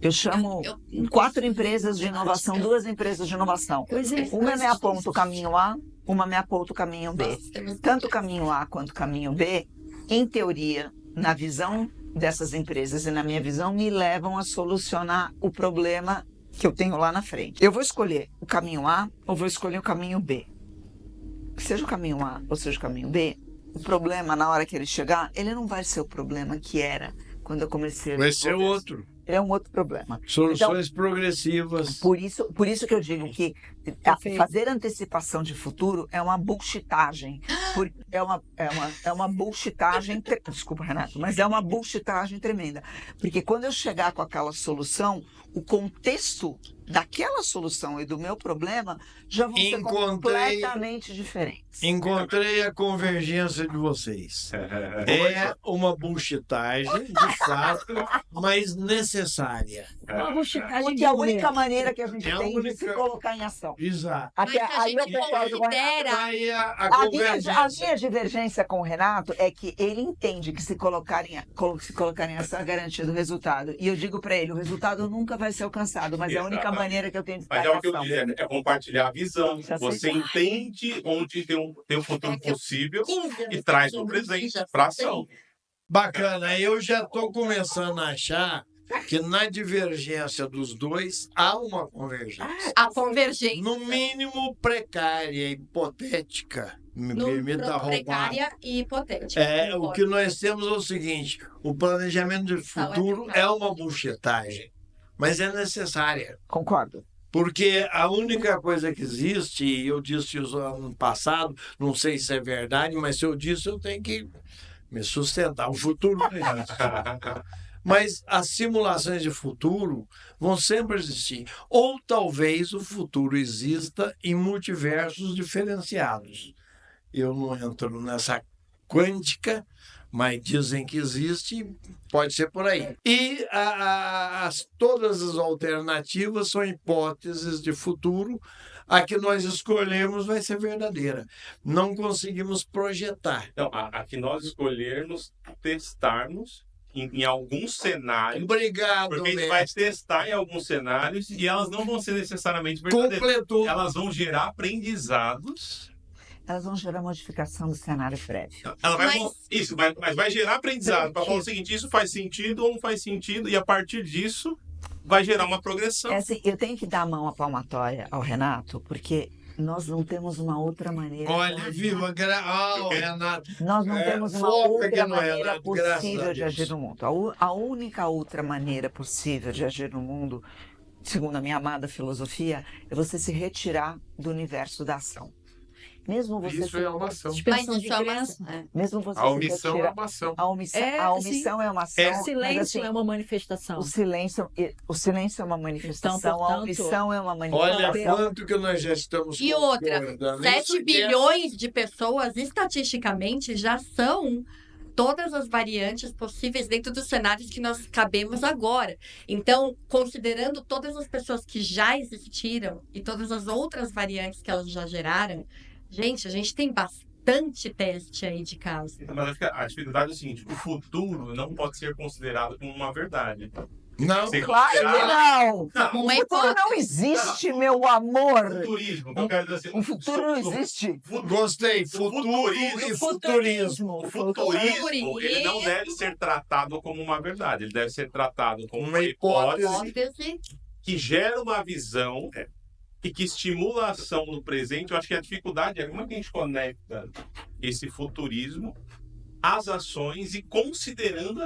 Speaker 4: Eu chamo
Speaker 6: Eu-
Speaker 4: 4 empresas de inovação, 2 empresas de inovação.
Speaker 5: Pois é.
Speaker 4: Uma me aponta o caminho A, uma me aponta o caminho B.
Speaker 6: Nós temos-
Speaker 4: Tanto o caminho A quanto o caminho B, em teoria, na visão dessas empresas e na minha visão, me levam a solucionar o problema que eu tenho lá na frente. Eu vou escolher o caminho A ou vou escolher o caminho B. Seja o caminho A ou seja o caminho B, o problema, na hora que ele chegar, ele não vai ser o problema que era quando eu comecei a
Speaker 2: Vai ser
Speaker 4: desenvolver.
Speaker 2: outro.
Speaker 4: É um outro problema.
Speaker 2: Soluções progressivas.
Speaker 4: Por isso que eu digo que fazer antecipação de futuro é uma bullshitagem. É uma bullshitagem. Desculpa, Renato, mas é uma bullshitagem tremenda. Porque quando eu chegar com aquela solução, o contexto daquela solução e do meu problema já vão ser completamente diferentes.
Speaker 2: Encontrei a convergência de vocês. É uma bullshitagem, de fato, mas necessária.
Speaker 5: Uma buchicagem
Speaker 4: Porque
Speaker 5: de
Speaker 4: é a
Speaker 5: mulher.
Speaker 4: única maneira que a gente
Speaker 2: É a
Speaker 4: tem de se
Speaker 2: única-
Speaker 4: colocar em ação.
Speaker 2: Exato.
Speaker 6: Mas se a
Speaker 4: Aí eu
Speaker 6: gente
Speaker 4: concordo com o Renato.
Speaker 6: considera
Speaker 2: Aí a
Speaker 4: A
Speaker 2: convergência.
Speaker 4: minha divergência com o Renato é que ele entende que se colocar em ação é garantia do resultado. E eu digo para ele, o resultado nunca vai ser alcançado, mas é a única
Speaker 3: Exatamente.
Speaker 4: maneira que eu tenho de
Speaker 3: Mas
Speaker 4: estar
Speaker 3: é
Speaker 4: em
Speaker 3: o que eu
Speaker 4: ação.
Speaker 3: disse, é compartilhar a visão.
Speaker 4: Já
Speaker 3: Você
Speaker 4: sei.
Speaker 3: entende onde tem um futuro possível e traz o presente para ação.
Speaker 2: Bacana, eu já estou começando a achar que na divergência dos dois há uma convergência.
Speaker 6: a convergência.
Speaker 2: No mínimo precária, hipotética. Me permita roubar.
Speaker 6: Precária e hipotética.
Speaker 2: O que nós temos é o seguinte: o planejamento de futuro é uma bullshitagem, mas é necessária.
Speaker 4: Concordo.
Speaker 2: Porque a única coisa que existe, e eu disse isso ano passado, não sei se é verdade, mas se eu disse, eu tenho que me sustentar. O futuro não existe. Mas as simulações de futuro vão sempre existir. Ou talvez o futuro exista em multiversos diferenciados. Eu não entro nessa quântica, mas dizem que existe, pode ser por aí. E todas as alternativas são hipóteses de futuro. A que nós escolhemos vai ser verdadeira. Não conseguimos projetar.
Speaker 3: Então, a que nós escolhermos testarmos em algum cenário.
Speaker 2: Obrigado,
Speaker 3: Porque a gente vai testar em alguns cenários e elas não vão ser necessariamente verdadeiras.
Speaker 2: Completou.
Speaker 3: Elas vão gerar aprendizados.
Speaker 4: Elas vão gerar modificação do cenário prévio.
Speaker 3: Ela vai,
Speaker 6: Mas-
Speaker 3: mas vai gerar aprendizado para falar o seguinte: isso faz sentido ou não faz sentido, e a partir disso vai gerar uma progressão.
Speaker 4: É assim, eu tenho que dar a mão à palmatória ao Renato, porque nós não temos uma outra maneira.
Speaker 2: Olha, viva, Renato.
Speaker 4: Nós não temos uma
Speaker 2: foca aqui
Speaker 4: outra
Speaker 2: no
Speaker 4: maneira
Speaker 2: Renato, graças
Speaker 4: possível
Speaker 2: a
Speaker 4: de
Speaker 2: Deus.
Speaker 4: agir no mundo. A única outra maneira possível de agir no mundo segundo a minha amada filosofia, é você se retirar do universo da ação. Mesmo você
Speaker 1: Isso é uma ação.
Speaker 6: Mas
Speaker 5: Dispersão de
Speaker 6: isso é uma...
Speaker 5: crença.
Speaker 4: mesmo você
Speaker 1: A
Speaker 4: se
Speaker 1: omissão é
Speaker 4: retirar,
Speaker 1: uma ação.
Speaker 4: a omissão é uma ação.
Speaker 5: O
Speaker 4: mas,
Speaker 5: silêncio
Speaker 4: assim,
Speaker 5: é uma manifestação.
Speaker 4: o silêncio é uma manifestação,
Speaker 5: Então, portanto,
Speaker 4: a omissão é uma
Speaker 2: Olha
Speaker 4: manifestação.
Speaker 2: quanto que nós já estamos
Speaker 6: E outra,
Speaker 2: concordando.
Speaker 6: 7
Speaker 2: Isso que é-
Speaker 6: bilhões de pessoas, estatisticamente, já são todas as variantes possíveis dentro dos cenários que nós cabemos agora. Então, considerando todas as pessoas que já existiram e todas as outras variantes que elas já geraram, gente, a gente tem bastante teste aí de caso.
Speaker 3: Mas acho que a dificuldade é o seguinte: o futuro não pode ser considerado como uma verdade.
Speaker 2: Não,
Speaker 3: Ser
Speaker 4: Claro que
Speaker 3: considerado-
Speaker 4: não!
Speaker 3: Não,
Speaker 6: Uma
Speaker 4: O futuro não existe, meu amor!
Speaker 3: futurismo. Então, eu quero dizer assim,
Speaker 4: O futuro não existe.
Speaker 2: gostei. Futuro e futurismo.
Speaker 3: O futurismo, ele não deve ser tratado como uma verdade. Ele deve ser tratado como uma hipótese
Speaker 6: Hipótese.
Speaker 3: que gera uma visão e que estimula a ação no presente. Eu acho que a dificuldade é como é que a gente conecta esse futurismo às ações e considerando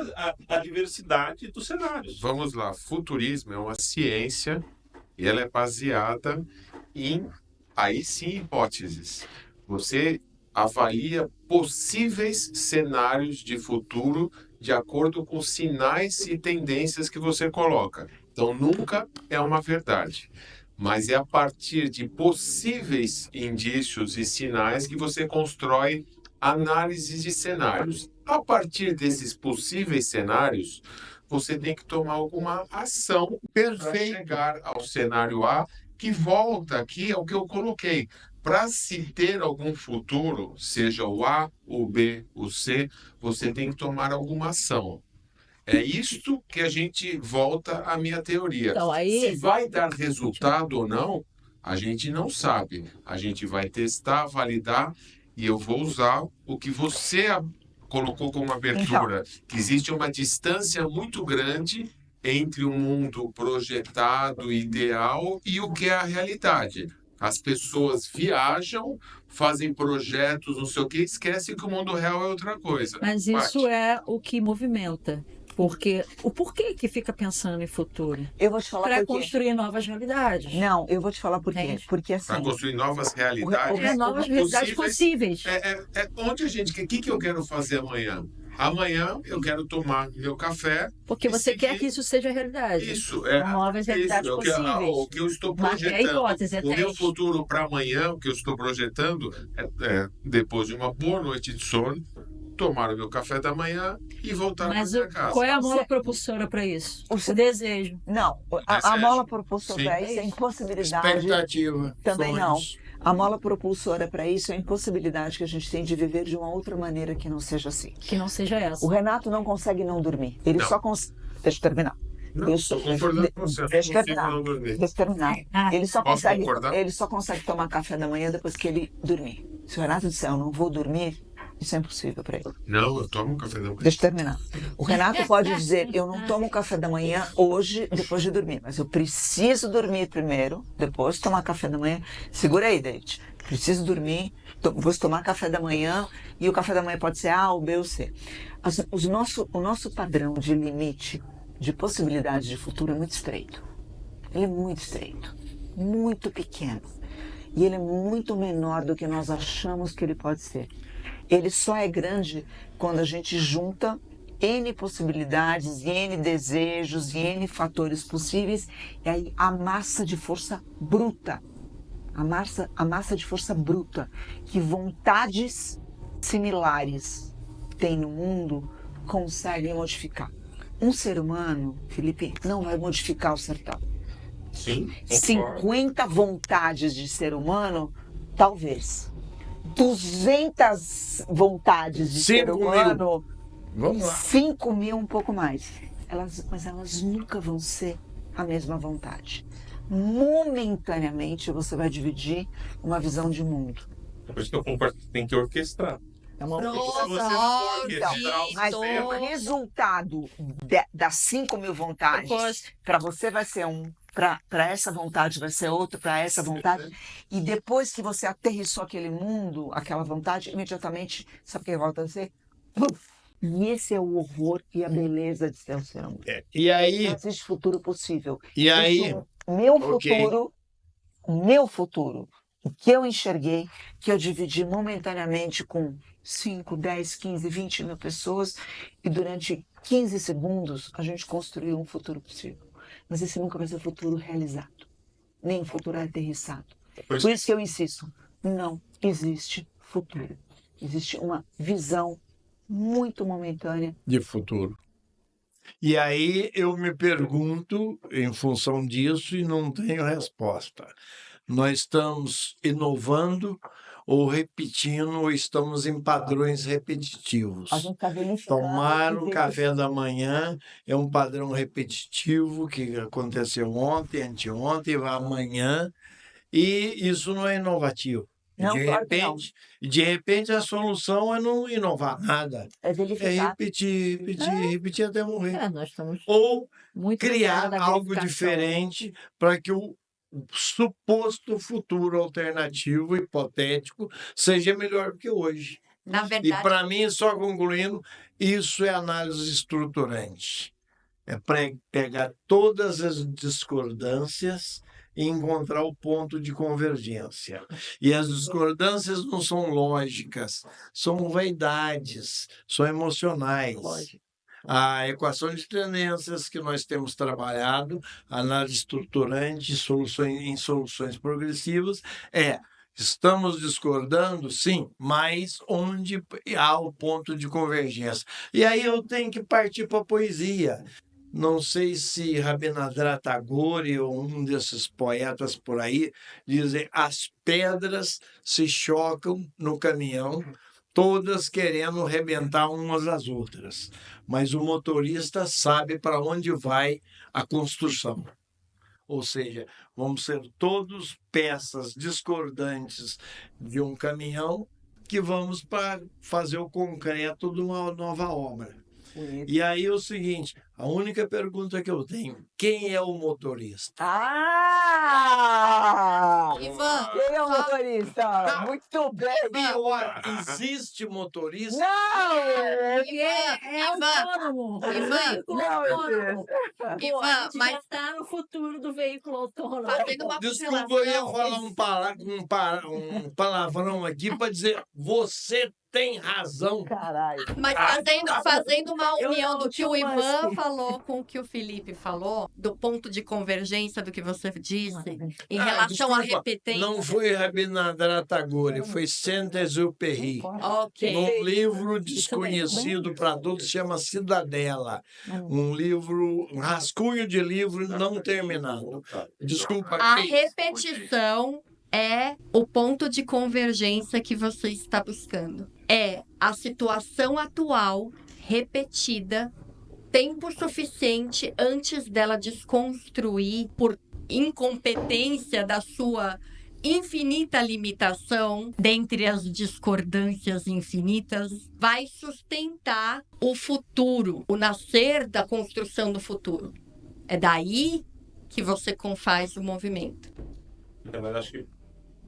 Speaker 3: a diversidade dos cenários.
Speaker 1: Vamos lá, futurismo é uma ciência e ela é baseada em, aí sim, hipóteses. Você avalia possíveis cenários de futuro de acordo com sinais e tendências que você coloca. Então, nunca é uma verdade, mas é a partir de possíveis indícios e sinais que você constrói análises de cenários. A partir desses possíveis cenários, você tem que tomar alguma ação para chegar ao cenário A, que volta aqui ao que eu coloquei. Para se ter algum futuro, seja o A, o B, o C, você tem que tomar alguma ação. É isto que a gente volta à minha teoria.
Speaker 5: Então, aí-
Speaker 1: Se vai dar resultado ou não, a gente não sabe. A gente vai testar, validar, e eu vou usar o que você colocou como abertura, que existe uma distância muito grande entre o mundo projetado, ideal, e o que é a realidade. As pessoas viajam, fazem projetos, não sei o que, esquecem que o mundo real é outra coisa.
Speaker 5: Mas isso
Speaker 1: Paty.
Speaker 5: é o que movimenta. Porque o porquê que fica pensando em futuro?
Speaker 4: Eu vou te falar
Speaker 5: Para
Speaker 4: por quê.
Speaker 5: construir novas realidades.
Speaker 4: Não, eu vou te falar por quê.
Speaker 5: Entende?
Speaker 4: Porque
Speaker 1: Para
Speaker 4: assim,
Speaker 1: construir novas realidades.
Speaker 5: É, novas realidades possíveis.
Speaker 1: Onde a gente. O que eu quero fazer amanhã? Amanhã eu quero tomar meu café.
Speaker 5: Porque você
Speaker 1: e
Speaker 5: quer
Speaker 1: seguir-
Speaker 5: que isso seja realidade.
Speaker 1: Isso, é.
Speaker 5: Novas realidades
Speaker 1: Isso,
Speaker 5: possíveis.
Speaker 1: o que eu estou
Speaker 5: Mas é
Speaker 1: projetando.
Speaker 5: hipótese, é
Speaker 1: O meu
Speaker 5: teste.
Speaker 1: futuro para amanhã, o que eu estou projetando, depois de uma boa noite de sono, tomar o meu café da manhã e voltar para
Speaker 5: Mas
Speaker 1: minha casa.
Speaker 5: qual é a mola propulsora para isso? O
Speaker 4: Você-
Speaker 5: desejo.
Speaker 4: não, a
Speaker 1: Desejo.
Speaker 4: mola propulsora
Speaker 1: Sim.
Speaker 4: para isso é a impossibilidade.
Speaker 2: Expectativa.
Speaker 4: Também
Speaker 2: sonhos.
Speaker 4: A mola propulsora para isso é a impossibilidade que a gente tem de viver de uma outra maneira que não seja assim.
Speaker 5: Que não seja essa.
Speaker 4: O Renato não consegue não dormir. Ele
Speaker 1: Não.
Speaker 4: só consegue. Deixa eu terminar.
Speaker 1: Não,
Speaker 4: Isso.
Speaker 1: estou concordando com você.
Speaker 4: Deixa eu
Speaker 1: Não
Speaker 4: terminar.
Speaker 1: consigo não dormir.
Speaker 4: Deixa eu terminar.
Speaker 1: Posso concordar?
Speaker 4: Ele só consegue tomar café da manhã depois que ele dormir. Se o Renato disser, eu não vou dormir, isso é impossível para ele.
Speaker 1: Não, eu tomo café da manhã.
Speaker 4: Deixa eu terminar. O Renato pode dizer, eu não tomo café da manhã hoje, depois de dormir, mas eu preciso dormir primeiro, depois tomar café da manhã. Segura aí, David. Preciso dormir, vou tomar café da manhã, e o café da manhã pode ser A, ou B ou C. O nosso padrão de limite, de possibilidade de futuro é muito estreito. Ele é muito estreito, muito pequeno. E ele é muito menor do que nós achamos que ele pode ser. Ele só é grande quando a gente junta N possibilidades, N desejos, N fatores possíveis, e aí a massa de força bruta, a massa de força bruta, que vontades similares tem no mundo, conseguem modificar. Um ser humano, Felipe, não vai modificar o sertão.
Speaker 3: Sim, concordo.
Speaker 4: 50 vontades de ser humano, talvez. 200 vontades de
Speaker 2: 5
Speaker 4: ser
Speaker 2: mil.
Speaker 4: humano,
Speaker 2: Vamos lá.
Speaker 4: 5 mil, um pouco mais. Mas elas nunca vão ser a mesma vontade. Momentaneamente você vai dividir uma visão de mundo.
Speaker 3: Por isso que eu concordo que tem que orquestrar.
Speaker 5: É uma
Speaker 3: Se você não
Speaker 6: Nossa,
Speaker 3: orquestrar o
Speaker 4: Mas
Speaker 3: sistema,
Speaker 4: o resultado das 5 mil vontades,
Speaker 5: Gosto.
Speaker 4: para você vai ser um, para essa vontade vai ser outro, para essa vontade. E depois que você aterrissou aquele mundo, aquela vontade, imediatamente, sabe o que vai acontecer? Puf! E esse é o horror e a beleza de ser um ser humano.
Speaker 2: E aí,
Speaker 4: Não existe futuro possível.
Speaker 2: e aí,
Speaker 4: Meu
Speaker 2: Ok.
Speaker 4: futuro, meu futuro, o que eu enxerguei, que eu dividi momentaneamente com 5, 10, 15, 20 mil pessoas, e durante 15 segundos a gente construiu um futuro possível. Mas esse nunca vai ser o futuro realizado, nem o futuro aterrissado. Por isso que eu insisto, não existe futuro. Existe uma visão muito momentânea.
Speaker 2: De futuro. E aí eu me pergunto, em função disso, e não tenho resposta. Nós estamos inovando ou repetindo, ou estamos em padrões repetitivos.
Speaker 4: A gente está verificando.
Speaker 2: Tomar o café da manhã é um padrão repetitivo que aconteceu ontem, anteontem, vai amanhã, e isso não é inovativo.
Speaker 4: Não, claro que não.
Speaker 2: De repente, a solução é não inovar nada.
Speaker 4: É
Speaker 2: É
Speaker 4: verificar.
Speaker 2: repetir até morrer.
Speaker 5: Nós estamos
Speaker 2: Ou
Speaker 5: muito
Speaker 2: criar
Speaker 5: ligados à
Speaker 2: algo
Speaker 5: verificação.
Speaker 2: diferente para que o suposto futuro alternativo, hipotético, seja melhor do que hoje.
Speaker 6: Na
Speaker 2: E
Speaker 6: verdade,
Speaker 2: para mim, só concluindo, isso é análise estruturante. É pegar todas as discordâncias e encontrar o ponto de convergência. E as discordâncias não são lógicas, são vaidades, são emocionais.
Speaker 5: Lógico.
Speaker 2: A equação de tendências que nós temos trabalhado, análise estruturante, em soluções progressivas, estamos discordando, sim, mas onde há o ponto de convergência. E aí eu tenho que partir para a poesia. Não sei se Rabindranath Tagore ou um desses poetas por aí dizem: as pedras se chocam no caminhão, todas querendo arrebentar umas às outras, mas o motorista sabe para onde vai a construção. Ou seja, vamos ser todos peças discordantes de um caminhão que vamos para fazer o concreto de uma nova obra. E aí é o seguinte, a única pergunta que eu tenho, quem é o motorista?
Speaker 6: Ivan,
Speaker 4: Quem é o motorista? Muito bem.
Speaker 2: Pior, existe motorista?
Speaker 4: Não!
Speaker 5: É autônomo.
Speaker 6: Ivan,
Speaker 4: Não,
Speaker 5: autônomo.
Speaker 6: Ivan,
Speaker 5: A gente
Speaker 6: mas
Speaker 5: já está no futuro do veículo autônomo.
Speaker 6: fazendo uma
Speaker 2: Desculpa, eu ia
Speaker 6: correlação,
Speaker 2: falar um palavrão aqui para dizer, você tem razão.
Speaker 4: Caralho.
Speaker 6: mas fazendo uma
Speaker 5: Eu
Speaker 6: união
Speaker 5: não,
Speaker 6: do que o
Speaker 5: tio
Speaker 6: Ivan
Speaker 5: Musk.
Speaker 6: falou com o que o Felipe falou, do ponto de convergência do que você disse, em
Speaker 2: Ah,
Speaker 6: relação à
Speaker 2: desculpa,
Speaker 6: repetência.
Speaker 2: Não foi Rabindranath Tagore, foi Saint-Exupéry.
Speaker 6: Ok.
Speaker 2: Num livro desconhecido para todos, chama Cidadela. Um livro, um rascunho de livro não terminado. Desculpa.
Speaker 6: A repetição é o ponto de convergência que você está buscando. É a situação atual repetida tempo suficiente antes dela desconstruir por incompetência da sua infinita limitação, dentre as discordâncias infinitas, vai sustentar o futuro, o nascer da construção do futuro. É daí que você confaz o movimento.
Speaker 3: Mas acho que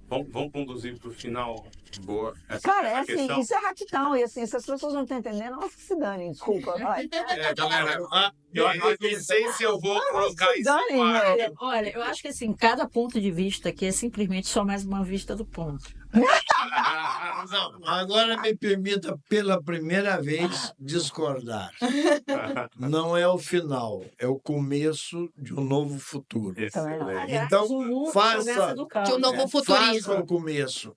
Speaker 3: vamos conduzir para o final.
Speaker 1: Boa.
Speaker 4: Cara, é
Speaker 3: a
Speaker 4: assim,
Speaker 3: questão-
Speaker 4: isso é hackdown. E assim, se as pessoas não estão entendendo, elas que se danem. Desculpa, vai.
Speaker 1: Galera, eu não sei se eu vou colocar
Speaker 4: Se
Speaker 1: isso.
Speaker 4: danem, meu.
Speaker 5: Olha, eu acho que assim, cada ponto de vista aqui é simplesmente só mais uma vista do ponto.
Speaker 2: Não, agora me permita, pela primeira vez, discordar. Não é o final, é o começo de um novo futuro.
Speaker 4: Também não.
Speaker 5: Aliás,
Speaker 2: Então,
Speaker 5: o mundo
Speaker 2: faça-
Speaker 5: começa do caos.
Speaker 6: De um novo
Speaker 2: Faça
Speaker 6: futurismo.
Speaker 2: o começo,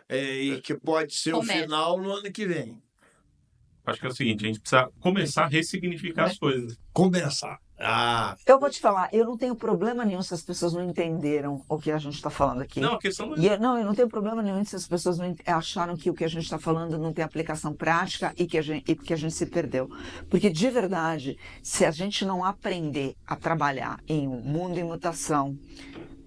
Speaker 2: e que pode ser
Speaker 6: Começa.
Speaker 2: o final no ano que vem.
Speaker 3: Acho que é o seguinte, a gente precisa começar a ressignificar as coisas.
Speaker 2: Começar.
Speaker 4: Eu vou te falar, eu não tenho problema nenhum se as pessoas não entenderam o que a gente está falando aqui.
Speaker 3: Não, a questão não é...
Speaker 4: E eu não tenho problema nenhum se as pessoas não acharam que o que a gente está falando não tem aplicação prática e que a gente se perdeu. Porque, de verdade, se a gente não aprender a trabalhar em um mundo em mutação,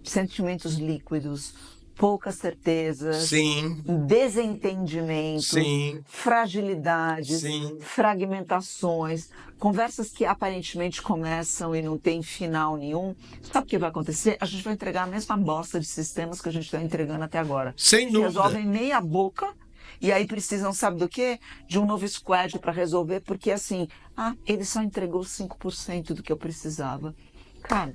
Speaker 4: sentimentos líquidos, poucas certezas,
Speaker 2: Sim,
Speaker 4: desentendimento,
Speaker 2: sim,
Speaker 4: fragilidades,
Speaker 2: sim.
Speaker 4: fragmentações, conversas que aparentemente começam e não tem final nenhum. Sabe o que vai acontecer? A gente vai entregar a mesma bosta de sistemas que a gente está entregando até agora.
Speaker 2: Sem
Speaker 4: Que
Speaker 2: dúvida.
Speaker 4: resolvem meia boca e aí precisam, sabe do quê? De um novo squad para resolver, porque assim, ele só entregou 5% do que eu precisava. Cara,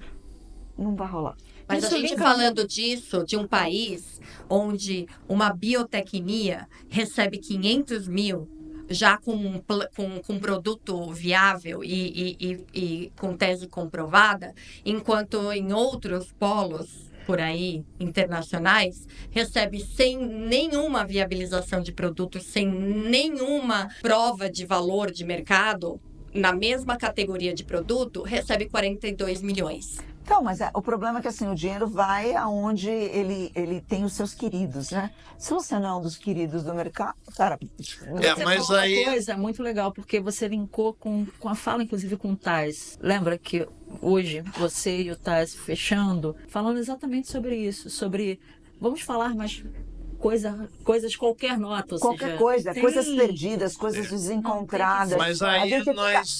Speaker 4: não vai rolar.
Speaker 6: Mas
Speaker 5: Isso
Speaker 6: a gente
Speaker 5: liga-
Speaker 6: falando disso, de um país onde uma biotecnia recebe 500 mil já com com produto viável e com tese comprovada, enquanto em outros polos por aí, internacionais, recebe sem nenhuma viabilização de produto, sem nenhuma prova de valor de mercado, na mesma categoria de produto, recebe 42 milhões.
Speaker 4: Então, mas o problema é que assim, o dinheiro vai aonde ele tem os seus queridos, né? Se você não é um dos queridos do mercado, cara...
Speaker 2: É,
Speaker 5: Você
Speaker 2: mas
Speaker 5: falou
Speaker 2: aí-
Speaker 5: uma coisa muito legal, porque você linkou com a fala, inclusive, com o Tais. Lembra que hoje você e o Tais fechando, falando exatamente sobre isso, sobre... Vamos falar mais coisas qualquer nota, ou
Speaker 4: Qualquer
Speaker 5: seja,
Speaker 4: coisa,
Speaker 5: tem-
Speaker 4: coisas perdidas, coisas desencontradas.
Speaker 2: Mas aí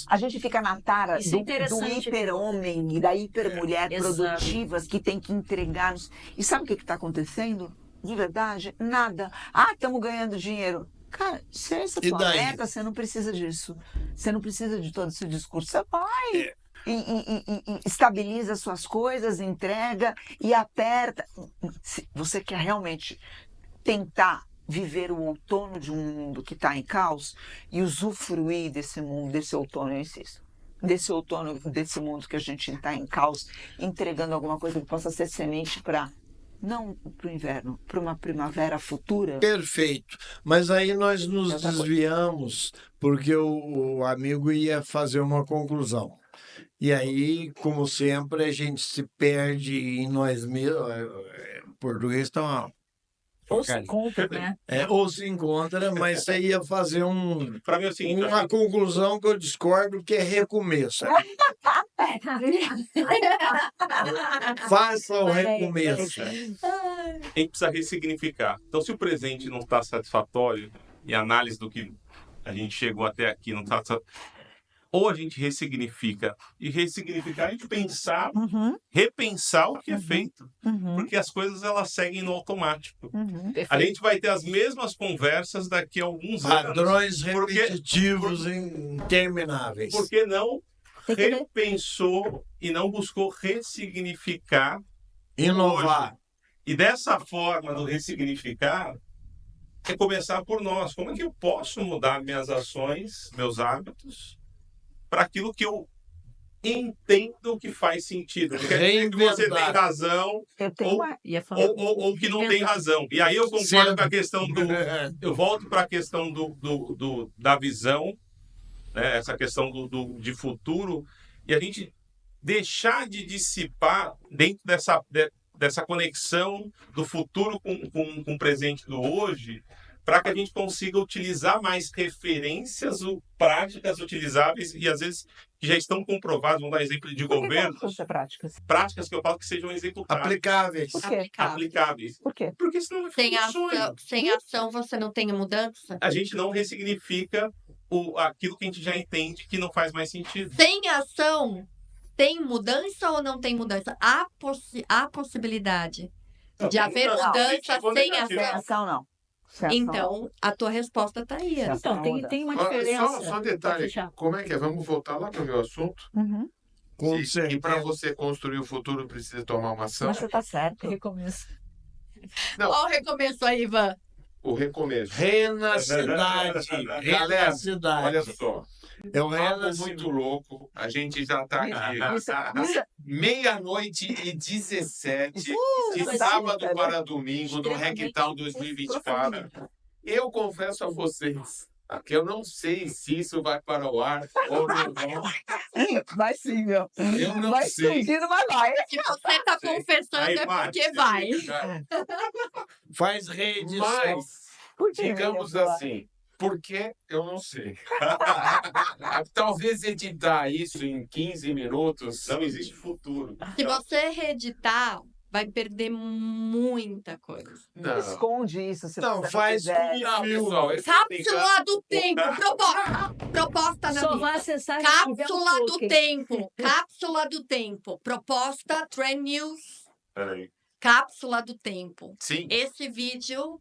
Speaker 4: A gente fica na tara
Speaker 5: Isso é
Speaker 4: do
Speaker 5: interessante.
Speaker 4: hiper-homem e da hiper-mulher
Speaker 5: Exato.
Speaker 4: produtivas que tem que entregar. E sabe o que está acontecendo? De verdade, nada. Ah, estamos ganhando dinheiro. Cara, se é essa
Speaker 2: E
Speaker 4: tua
Speaker 2: daí?
Speaker 4: meta, você não precisa disso. Você não precisa de todo esse discurso. Você vai e estabiliza suas coisas, entrega e aperta. Se você quer realmente tentar viver o outono de um mundo que está em caos e usufruir desse mundo, desse outono, eu insisto, desse outono, desse mundo que a gente está em caos, entregando alguma coisa que possa ser semente para, não para o inverno, para uma primavera futura.
Speaker 2: Perfeito. Mas aí nós nos
Speaker 4: Outra coisa.
Speaker 2: desviamos porque o amigo ia fazer uma conclusão. E aí, como sempre, a gente se perde em nós mesmos. Português está uma...
Speaker 5: Ou se compra, né?
Speaker 2: ou se encontra, mas você ia fazer
Speaker 3: Para mim é o seguinte, eu acho
Speaker 2: uma conclusão que eu discordo, que é recomeço. Faça o recomeço.
Speaker 3: a gente precisa ressignificar. Então, se o presente não está satisfatório e a análise do que a gente chegou até aqui não está ou a gente ressignifica. E ressignificar, a gente pensar, repensar o que é feito. Porque as coisas, elas seguem no automático. A gente vai ter as mesmas conversas daqui a alguns anos.
Speaker 2: Padrões
Speaker 3: Porque-
Speaker 2: repetitivos intermináveis.
Speaker 3: Por que não
Speaker 5: Tem que ver.
Speaker 3: repensou e não buscou ressignificar?
Speaker 2: Inovar.
Speaker 3: E dessa forma do ressignificar, é começar por nós. Como é que eu posso mudar minhas ações, meus hábitos, para aquilo que eu entendo que faz sentido? Não quer dizer que você tem
Speaker 2: Reinventar.
Speaker 3: razão
Speaker 4: Eu tenho
Speaker 3: ou,
Speaker 4: uma...
Speaker 5: Ia falar.
Speaker 3: ou que não tem razão. E aí eu concordo
Speaker 2: Sempre.
Speaker 3: com a questão do... Eu volto para a questão da visão, né? Essa questão de futuro, e a gente deixar de dissipar dentro dessa conexão do futuro com o presente do hoje, para que a gente consiga utilizar mais referências práticas utilizáveis e às vezes que já estão comprovadas. Vamos dar exemplo de
Speaker 4: Por que
Speaker 3: governos,
Speaker 4: não são práticas?
Speaker 3: práticas que eu falo que sejam executáveis,
Speaker 2: Aplicáveis.
Speaker 4: Por quê?
Speaker 3: aplicáveis.
Speaker 4: Por quê?
Speaker 3: Porque senão vai
Speaker 6: Sem
Speaker 3: ficar um sonho.
Speaker 6: sem ação você não tem mudança.
Speaker 3: A gente não ressignifica aquilo que a gente já entende que não faz mais sentido.
Speaker 6: Sem ação, tem mudança ou não tem mudança? Há possibilidade de haver
Speaker 3: Não,
Speaker 6: mudança
Speaker 3: positivo ou
Speaker 6: sem
Speaker 3: negativo.
Speaker 4: Sem
Speaker 6: ação.
Speaker 4: ação, não. Sem ação,
Speaker 6: Então, a tua resposta está aí.
Speaker 4: Sem
Speaker 5: Então, tem uma diferença.
Speaker 1: Só um detalhe.
Speaker 5: Pode fechar.
Speaker 1: Como é que é? Vamos voltar lá para o meu assunto?
Speaker 4: Uhum.
Speaker 2: Com
Speaker 1: E
Speaker 2: certeza.
Speaker 1: para você construir o futuro precisa tomar uma ação.
Speaker 4: Mas você tá certo.
Speaker 5: Recomeço.
Speaker 6: Olha o recomeço aí, Ivan.
Speaker 1: O recomeço.
Speaker 2: Renacidade.
Speaker 1: Galera,
Speaker 2: Renacidade.
Speaker 1: olha só.
Speaker 2: É o
Speaker 1: Algo
Speaker 2: renascimento.
Speaker 1: muito louco. A gente já está aqui.
Speaker 4: Isso-
Speaker 1: Meia-noite e 17, de
Speaker 4: Isso,
Speaker 1: sábado
Speaker 4: isso,
Speaker 1: para domingo, no
Speaker 5: extremamente
Speaker 1: Rectal 2024. Eu confesso a vocês que eu não sei se isso vai para o ar ou não vai.
Speaker 4: Vai sim, meu.
Speaker 1: Eu não
Speaker 4: Vai
Speaker 1: sei.
Speaker 4: surgindo, mas vai.
Speaker 6: Se você está confessando
Speaker 3: Aí
Speaker 6: é
Speaker 3: vai.
Speaker 6: porque vai.
Speaker 2: Faz reedição.
Speaker 1: Mas,
Speaker 4: Por quê?
Speaker 1: digamos assim, por que eu não sei. Talvez editar isso em 15 minutos.
Speaker 3: Não existe futuro.
Speaker 6: Se você reeditar, vai perder muita coisa.
Speaker 1: Não.
Speaker 4: Esconde isso se
Speaker 2: Não,
Speaker 4: você
Speaker 2: faz
Speaker 4: quiser.
Speaker 2: com
Speaker 1: Não,
Speaker 2: filme.
Speaker 1: pessoal, esse
Speaker 6: Cápsula do tempo. Proposta na
Speaker 5: Só
Speaker 6: minha.
Speaker 5: vai acessar se tiver um
Speaker 6: Cápsula do
Speaker 5: token.
Speaker 6: tempo. Cápsula do tempo. Proposta Trend News.
Speaker 3: Peraí.
Speaker 6: Cápsula do tempo.
Speaker 1: Sim.
Speaker 6: Esse vídeo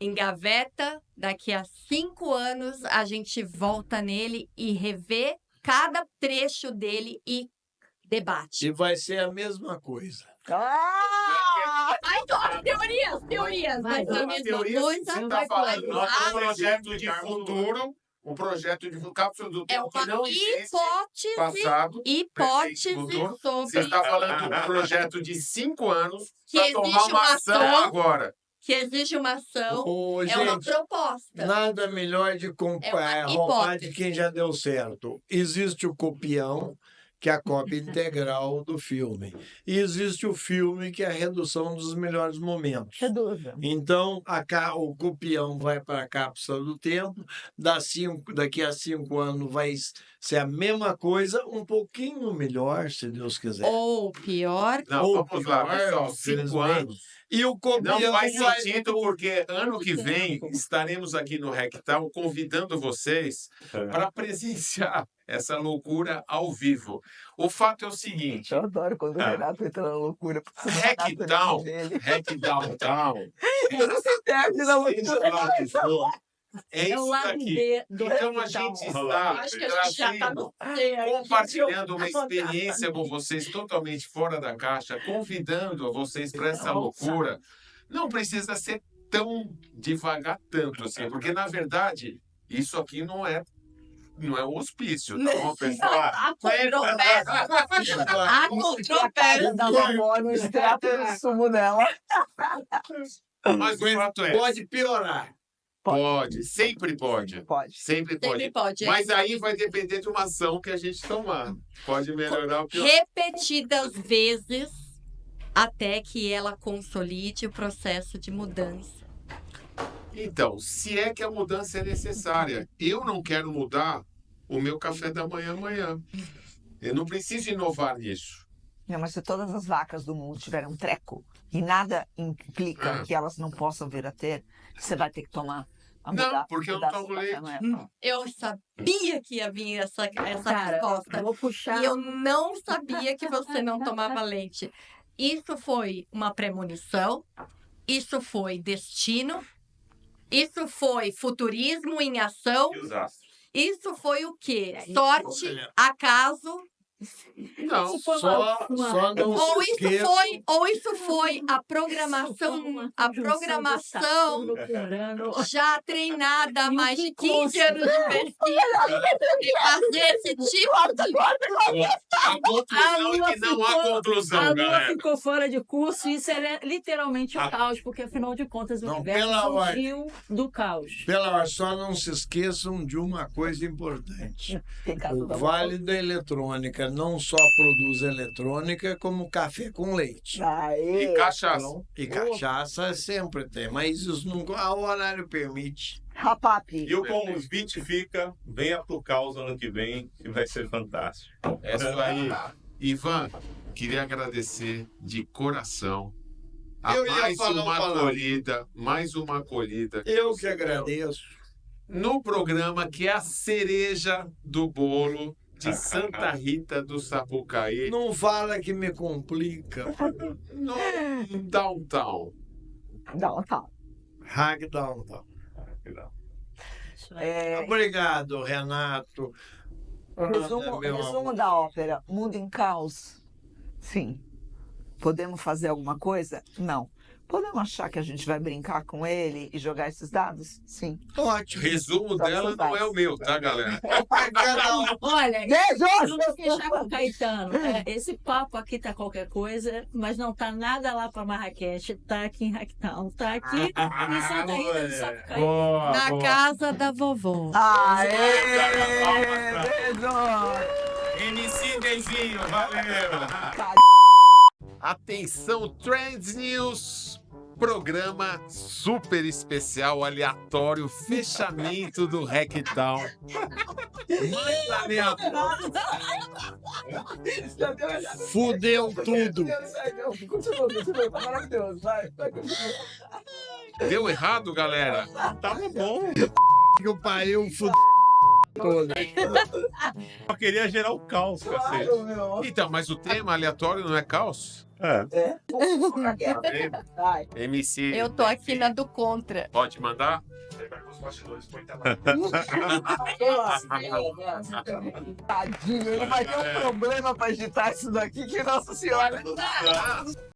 Speaker 6: engaveta. Daqui a 5 anos a gente volta nele e revê cada trecho dele e debate.
Speaker 2: E vai ser a mesma coisa.
Speaker 6: Ai, teorias. Vai ser a mesma
Speaker 1: teoria,
Speaker 6: coisa.
Speaker 1: você tá falando, nós temos um
Speaker 6: Ah,
Speaker 1: projeto de futuro, um projeto de cápsula do
Speaker 6: é
Speaker 1: tempo que
Speaker 6: uma
Speaker 1: não existe,
Speaker 6: hipótese
Speaker 1: passado, presente, futuro. Você
Speaker 6: sobre
Speaker 1: está falando de um projeto de 5 anos
Speaker 6: Que
Speaker 1: para tomar
Speaker 6: existe
Speaker 1: uma
Speaker 6: uma
Speaker 1: ação
Speaker 6: ação.
Speaker 1: agora.
Speaker 6: que existe uma ação,
Speaker 2: Ô,
Speaker 6: é uma
Speaker 2: gente,
Speaker 6: proposta.
Speaker 2: nada melhor de
Speaker 6: É uma
Speaker 2: comprar roubar de
Speaker 6: hipótese.
Speaker 2: quem já deu certo. Existe o copião, que é a cópia integral do filme. E existe o filme, que é a redução dos melhores momentos.
Speaker 4: Reduzam.
Speaker 2: Então, o copião vai para a cápsula do tempo, daqui a 5 anos vai ser a mesma coisa, um pouquinho melhor, se Deus quiser.
Speaker 6: Ou pior,
Speaker 1: Não,
Speaker 2: Ou
Speaker 1: vamos lá,
Speaker 2: pior,
Speaker 1: pessoal, 5
Speaker 2: infelizmente.
Speaker 1: anos.
Speaker 2: E o
Speaker 1: Não
Speaker 2: copião
Speaker 1: faz
Speaker 2: vai...
Speaker 1: sentido, porque ano que vem estaremos aqui no Rectal convidando vocês para presenciar essa loucura ao vivo. O fato é o seguinte:
Speaker 4: Eu adoro quando o Renato entra na loucura.
Speaker 1: Hackdown, Hackdowntown,
Speaker 4: Ele se perde na loucura.
Speaker 1: é
Speaker 5: É o
Speaker 1: isso
Speaker 5: lado
Speaker 1: aqui.
Speaker 5: B do
Speaker 1: Então a
Speaker 5: Hackdown.
Speaker 1: gente está
Speaker 5: Acho que a gente já tá no C aqui.
Speaker 1: compartilhando uma experiência com vocês totalmente fora da caixa, convidando a vocês para essa loucura. Não precisa ser tão devagar tanto assim, porque na verdade isso aqui não é um hospício, tá bom, pessoal?
Speaker 6: a controvérsia.
Speaker 4: Da vovó no extrato do sumo dela.
Speaker 1: Mas o fato é,
Speaker 2: Pode piorar.
Speaker 1: pode, sempre pode.
Speaker 4: Pode.
Speaker 1: Sempre pode.
Speaker 6: Sempre pode.
Speaker 1: Mas aí vai depender de uma ação que a gente tomar. Pode melhorar o pior.
Speaker 6: Repetidas vezes até que ela consolide o processo de mudança.
Speaker 1: Então, se é que a mudança é necessária, eu não quero mudar o meu café da manhã amanhã. Eu não preciso inovar nisso.
Speaker 4: Não, mas se todas as vacas do mundo tiverem um treco e nada implica que elas não possam vir a ter, você vai ter que tomar.
Speaker 1: Não, porque eu não tomo leite.
Speaker 6: Eu sabia que ia vir essa
Speaker 5: Cara,
Speaker 6: resposta.
Speaker 5: eu vou puxar.
Speaker 6: E eu não sabia que você não tomava leite. Isso foi uma premonição, isso foi destino, isso foi futurismo em ação,
Speaker 3: E os astros.
Speaker 6: isso foi o quê? Sorte, acaso,
Speaker 1: Não,
Speaker 5: Isso foi
Speaker 2: Só não
Speaker 6: ou
Speaker 2: se
Speaker 6: isso
Speaker 2: esqueça.
Speaker 6: foi a programação já treinada há mais de 15 anos de pesquisa e fazer esse tipo de
Speaker 1: a conclusão é que não há conclusão,
Speaker 5: A Lua
Speaker 1: galera.
Speaker 5: ficou fora de curso e isso é literalmente o caos, porque afinal de contas o
Speaker 2: Não,
Speaker 5: universo
Speaker 2: pela
Speaker 5: surgiu do caos.
Speaker 2: Pela hora, só não se esqueçam de uma coisa importante.
Speaker 4: Tem caso
Speaker 2: O
Speaker 4: da
Speaker 2: Vale da Eletrônica não só produz eletrônica, como café com leite.
Speaker 4: Aê.
Speaker 1: E cachaça.
Speaker 2: E cachaça sempre tem, mas isso nunca o horário permite.
Speaker 4: Rapap.
Speaker 3: E o convite fica, venha pro caos ano que vem, que vai ser fantástico.
Speaker 1: É isso aí. Ivan, queria agradecer de coração a
Speaker 2: Eu ia
Speaker 1: mais
Speaker 2: falar
Speaker 1: uma
Speaker 2: palavra.
Speaker 1: acolhida, mais uma acolhida.
Speaker 2: Eu que agradeço.
Speaker 1: No programa que é a cereja do bolo de Santa Rita do Sapucaí,
Speaker 2: Não fala que me complica.
Speaker 1: no Downtown.
Speaker 4: Não, tá.
Speaker 2: Hackdown.
Speaker 5: Isso aí.
Speaker 4: É,
Speaker 2: Obrigado, Renato. Ana,
Speaker 4: resumo
Speaker 2: meu
Speaker 4: resumo
Speaker 2: amor.
Speaker 4: da ópera. Mundo em caos? Sim. Podemos fazer alguma coisa? Não. Podemos achar que a gente vai brincar com ele e jogar esses dados? Sim.
Speaker 2: Ótimo.
Speaker 1: Resumo dela não é o meu, tá, galera?
Speaker 2: Cada um.
Speaker 5: Olha,
Speaker 4: Beijo!
Speaker 5: eu vou fechar com o Caetano. Esse papo aqui tá qualquer coisa, mas não tá nada lá para Marrakech. Tá aqui em Hacktown. Tá aqui em Santa Rita do Sapucaí.
Speaker 1: Boa,
Speaker 6: na
Speaker 1: boa.
Speaker 6: casa da vovó.
Speaker 4: Aê! Beijo!
Speaker 1: MC Denzinho, valeu! Atenção, Trends News! Programa super especial, aleatório, fechamento do Hacktown. Mais aleatório.
Speaker 2: Fudeu tudo.
Speaker 4: Continua, tá maravilhoso. Vai.
Speaker 1: Deu errado, galera?
Speaker 3: Tava bom.
Speaker 2: Que eu pariu, fudeu todo.
Speaker 3: Eu queria gerar o caos, cacete.
Speaker 1: Então, mas o tema aleatório não é caos?
Speaker 3: É.
Speaker 4: Vai.
Speaker 1: MC,
Speaker 6: Eu tô aqui na do contra.
Speaker 1: pode mandar?
Speaker 4: Tadinho, ele vai ter um problema pra editar isso daqui que Nossa Senhora.